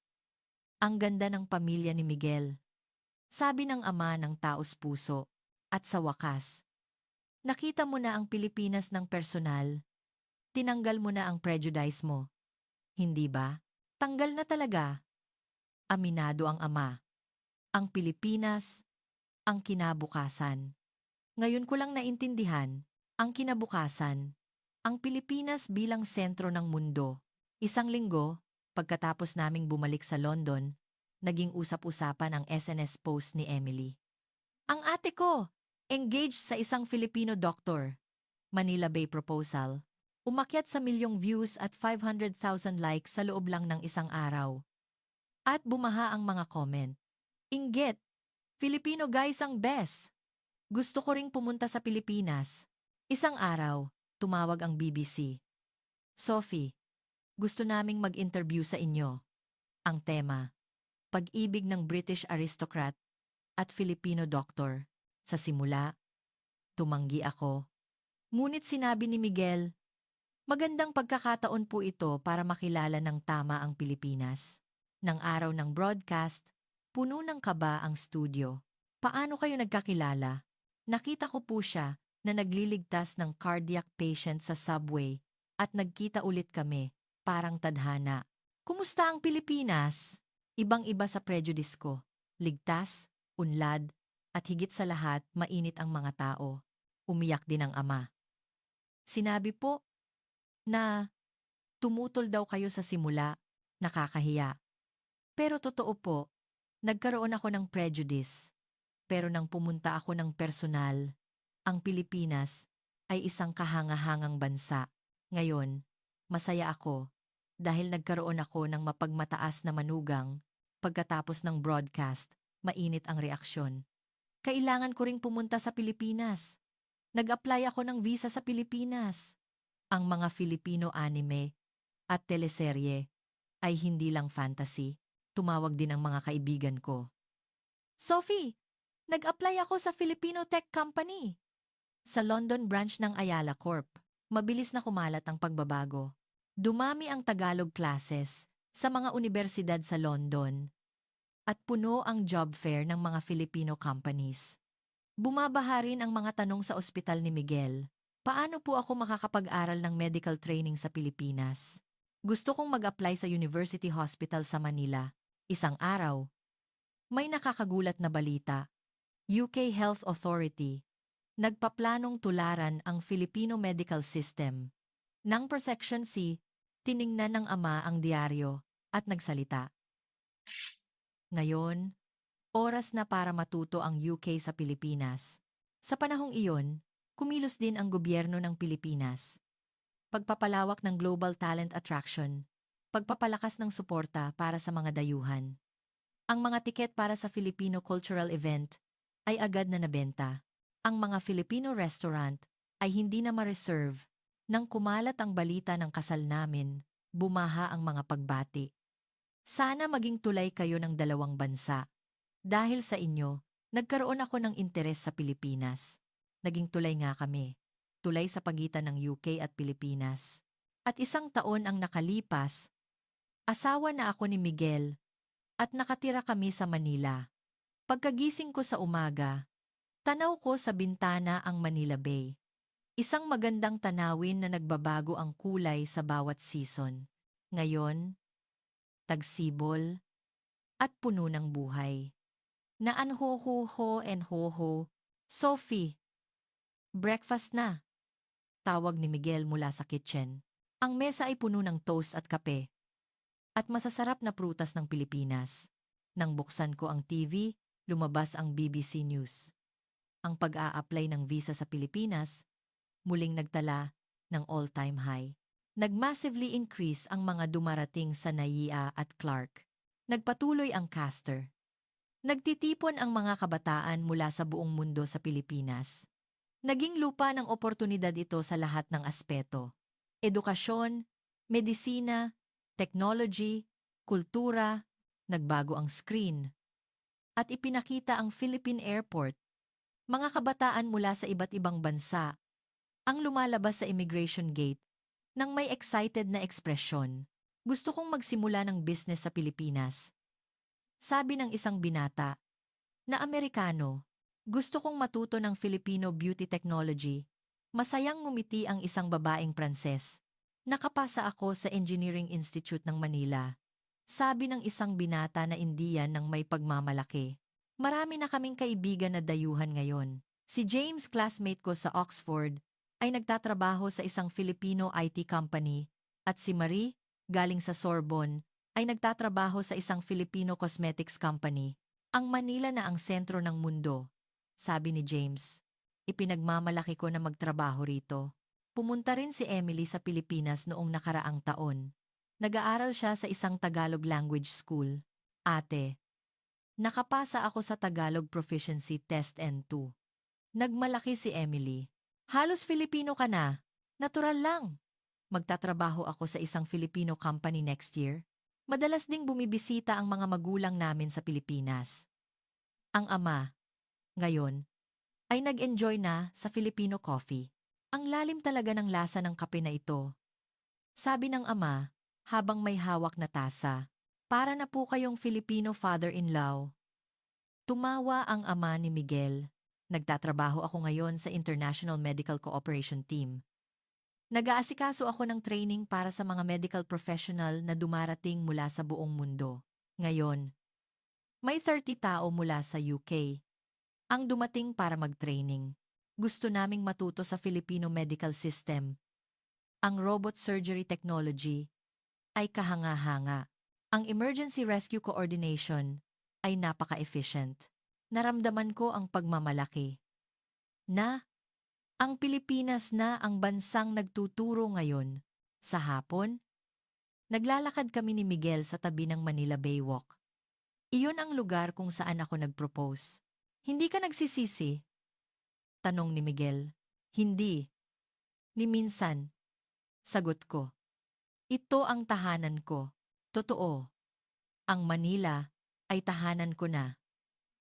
Ang ganda ng pamilya ni Miguel. Sabi ng ama ng taos puso. At sa wakas, nakita mo na ang Pilipinas ng personal. Tinanggal mo na ang prejudice mo. Hindi ba? Tanggal na talaga. Aminado ang ama. Ang Pilipinas, ang kinabukasan. Ngayon ko lang naintindihan, ang kinabukasan, ang Pilipinas bilang sentro ng mundo. Isang linggo, pagkatapos naming bumalik sa London, naging usap-usapan ang SNS post ni Emily. Ang ate ko, engaged sa isang Filipino doktor. Manila Bay proposal. Umakyat sa milyong views at 500,000 likes sa loob lang ng isang araw. At bumaha ang mga comment. Inggit, Filipino guys ang best. Gusto ko ring pumunta sa Pilipinas. Isang araw, tumawag ang BBC. Sophie, gusto naming mag-interview sa inyo. Ang tema, pag-ibig ng British aristocrat at Filipino doctor. Sa simula, tumanggi ako. Ngunit sinabi ni Miguel, magandang pagkakataon po ito para makilala ng tama ang Pilipinas. Nang araw ng broadcast, puno ng kaba ang studio. Paano kayo nagkakilala? Nakita ko po siya na nagliligtas ng cardiac patient sa subway at nagkita ulit kami, parang tadhana. Kumusta ang Pilipinas? Ibang-iba sa prejudice ko. Ligtas, unlad, at higit sa lahat, mainit ang mga tao. Umiyak din ang ama. Sinabi po na tumutol daw kayo sa simula, nakakahiya. Pero totoo po, nagkaroon ako ng prejudice. Pero nang pumunta ako ng personal, ang Pilipinas ay isang kahangahangang bansa. Ngayon, masaya ako dahil nagkaroon ako ng mapagmataas na manugang. Pagkatapos ng broadcast, mainit ang reaksyon. Kailangan ko ring pumunta sa Pilipinas. Nag-apply ako ng visa sa Pilipinas. Ang mga Filipino anime at teleserye ay hindi lang fantasy. Tumawag din ang mga kaibigan ko. Sophie, nag-apply ako sa Filipino Tech Company. Sa London branch ng Ayala Corp. Mabilis na kumalat ang pagbabago. Dumami ang Tagalog classes sa mga universidad sa London. At puno ang job fair ng mga Filipino companies. Bumabaha rin ang mga tanong sa ospital ni Miguel. Paano po ako makakapag-aral ng medical training sa Pilipinas? Gusto kong mag-apply sa University Hospital sa Manila. Isang araw, may nakakagulat na balita. UK Health Authority. Nagpaplanong tularan ang Filipino medical system. Nang per Section C, tiningnan ng ama ang diaryo at nagsalita. Ngayon, oras na para matuto ang UK sa Pilipinas. Sa panahong iyon, kumilos din ang gobyerno ng Pilipinas. Pagpapalawak ng global talent attraction, pagpapalakas ng suporta para sa mga dayuhan. Ang mga tiket para sa Filipino cultural event ay agad na nabenta. Ang mga Filipino restaurant ay hindi na ma-reserve. Nang kumalat ang balita ng kasal namin, bumaha ang mga pagbati. Sana maging tulay kayo ng dalawang bansa. Dahil sa inyo, nagkaroon ako ng interes sa Pilipinas. Naging tulay nga kami. Tulay sa pagitan ng UK at Pilipinas. At isang taon ang nakalipas, asawa na ako ni Miguel at nakatira kami sa Manila. Pagkagising ko sa umaga, tanaw ko sa bintana ang Manila Bay. Isang magandang tanawin na nagbabago ang kulay sa bawat season. Ngayon, tagsibol at puno ng buhay. Naanho-ho-ho and ho-ho. Sophie, breakfast na. Tawag ni Miguel mula sa kitchen. Ang mesa ay puno ng toast at kape. At masasarap na prutas ng Pilipinas. Nang buksan ko ang TV, lumabas ang BBC News. ang pag-a-apply ng visa sa Pilipinas, muling nagtala ng all-time high. Nag-massively increase ang mga dumarating sa NAIA at Clark. Nagpatuloy ang caster. Nagtitipon ang mga kabataan mula sa buong mundo sa Pilipinas. Naging lupa ng oportunidad ito sa lahat ng aspeto. Edukasyon, medisina, technology, kultura, nagbago ang screen. At ipinakita ang Philippine Airport. Mga kabataan mula sa iba't ibang bansa ang lumalabas sa immigration gate nang may excited na ekspresyon. Gusto kong magsimula ng business sa Pilipinas. Sabi ng isang binata na Amerikano, gusto kong matuto ng Filipino beauty technology. Masayang ngumiti ang isang babaeng Pranses. Nakapasa ako sa Engineering Institute ng Manila. Sabi ng isang binata na Indian ng may pagmamalaki. Marami na kaming kaibigan na dayuhan ngayon. Si James, classmate ko sa Oxford, ay nagtatrabaho sa isang Filipino IT company at si Marie, galing sa Sorbonne, ay nagtatrabaho sa isang Filipino cosmetics company. Ang Manila na ang sentro ng mundo, sabi ni James. Ipinagmamalaki ko na magtrabaho rito. Pumunta rin si Emily sa Pilipinas noong nakaraang taon. Nag-aaral siya sa isang Tagalog language school. Ate, nakapasa ako sa Tagalog Proficiency Test N2. Nagmalaki si Emily. Halos Filipino ka na. Natural lang. Magtatrabaho ako sa isang Filipino company next year. Madalas ding bumibisita ang mga magulang namin sa Pilipinas. Ang ama, ngayon, ay nag-enjoy na sa Filipino coffee. Ang lalim talaga ng lasa ng kape na ito. Sabi ng ama, habang may hawak na tasa, para na po kayong Filipino father-in-law. Tumawa ang ama ni Miguel. Nagtatrabaho ako ngayon sa International Medical Cooperation Team. Nag-aasikaso ako ng training para sa mga medical professional na dumarating mula sa buong mundo. Ngayon, may 30 tao mula sa UK ang dumating para mag-training. Gusto naming matuto sa Filipino medical system. Ang robot surgery technology ay kahanga-hanga. Ang emergency rescue coordination ay napaka-efficient. Naramdaman ko ang pagmamalaki. Ang Pilipinas na ang bansang nagtuturo ngayon. Sa hapon, naglalakad kami ni Miguel sa tabi ng Manila Baywalk. Iyon ang lugar kung saan ako nag-propose. Hindi ka nagsisisi? Tanong ni Miguel. Hindi. Ni minsan. Sagot ko. Ito ang tahanan ko. Totoo. Ang Manila ay tahanan ko na.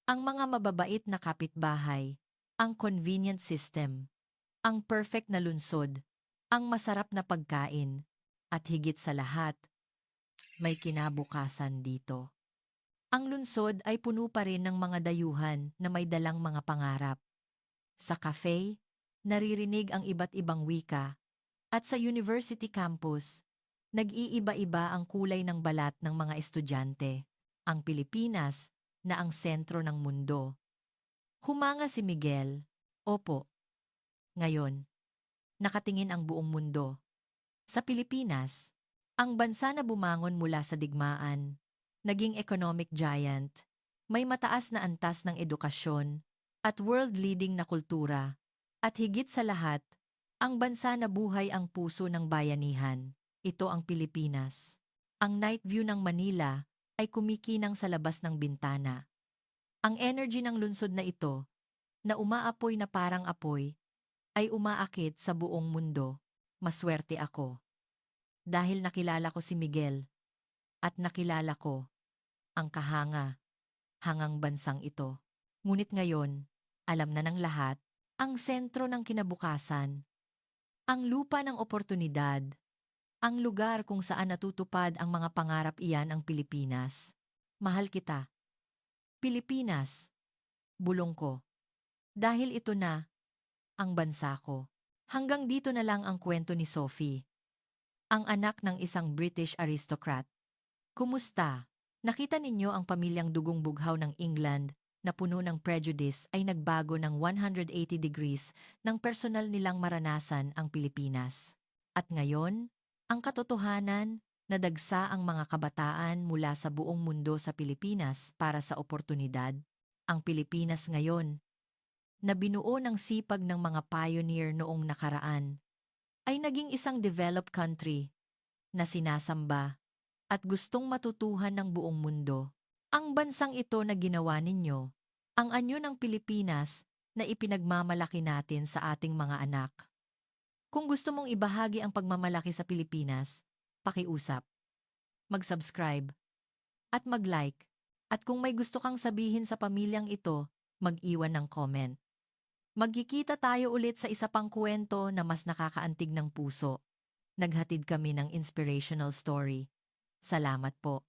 Ang mga mababait na kapitbahay, ang convenient system, ang perfect na lunsod, ang masarap na pagkain, at higit sa lahat, may kinabukasan dito. Ang lungsod ay puno pa rin ng mga dayuhan na may dalang mga pangarap. Sa cafe, naririnig ang iba't ibang wika, at sa university campus, nag-iiba-iba ang kulay ng balat ng mga estudyante. Ang Pilipinas, na ang sentro ng mundo. Humanga si Miguel. Opo. Ngayon, nakatingin ang buong mundo. Sa Pilipinas, ang bansa na bumangon mula sa digmaan, naging economic giant, may mataas na antas ng edukasyon, at world-leading na kultura, at higit sa lahat, ang bansa na buhay ang puso ng bayanihan. Ito ang Pilipinas. Ang night view ng Manila ay kumikinang sa labas ng bintana. Ang energy ng lungsod na ito, na umaapoy na parang apoy, ay umaakit sa buong mundo. Maswerte ako. Dahil nakilala ko si Miguel, at nakilala ko ang hangang bansang ito. Ngunit ngayon, alam na ng lahat, ang sentro ng kinabukasan, ang lupa ng oportunidad, ang lugar kung saan natutupad ang mga pangarap iyan ang Pilipinas. Mahal kita. Pilipinas. Bulong ko. Dahil ito na ang bansa ko. Hanggang dito na lang ang kwento ni Sophie. Ang anak ng isang British aristocrat. Kumusta? Nakita ninyo ang pamilyang dugong bughaw ng England na puno ng prejudice ay nagbago ng 180 degrees ng personal nilang maranasan ang Pilipinas. At ngayon, ang katotohanan, nadagsa ang mga kabataan mula sa buong mundo sa Pilipinas para sa oportunidad. Ang Pilipinas ngayon, na binuo ng sipag ng mga pioneer noong nakaraan, ay naging isang developed country na sinasamba at gustong matutuhan ng buong mundo. Ang bansang ito na ginawa ninyo, ang anyo ng Pilipinas na ipinagmamalaki natin sa ating mga anak. Kung gusto mong ibahagi ang pagmamalaki sa Pilipinas, pakiusap, mag-subscribe, at mag-like. At kung may gusto kang sabihin sa pamilyang ito, mag-iwan ng comment. Magkikita tayo ulit sa isa pang kwento na mas nakakaantig ng puso. Naghatid kami ng inspirational story. Salamat po.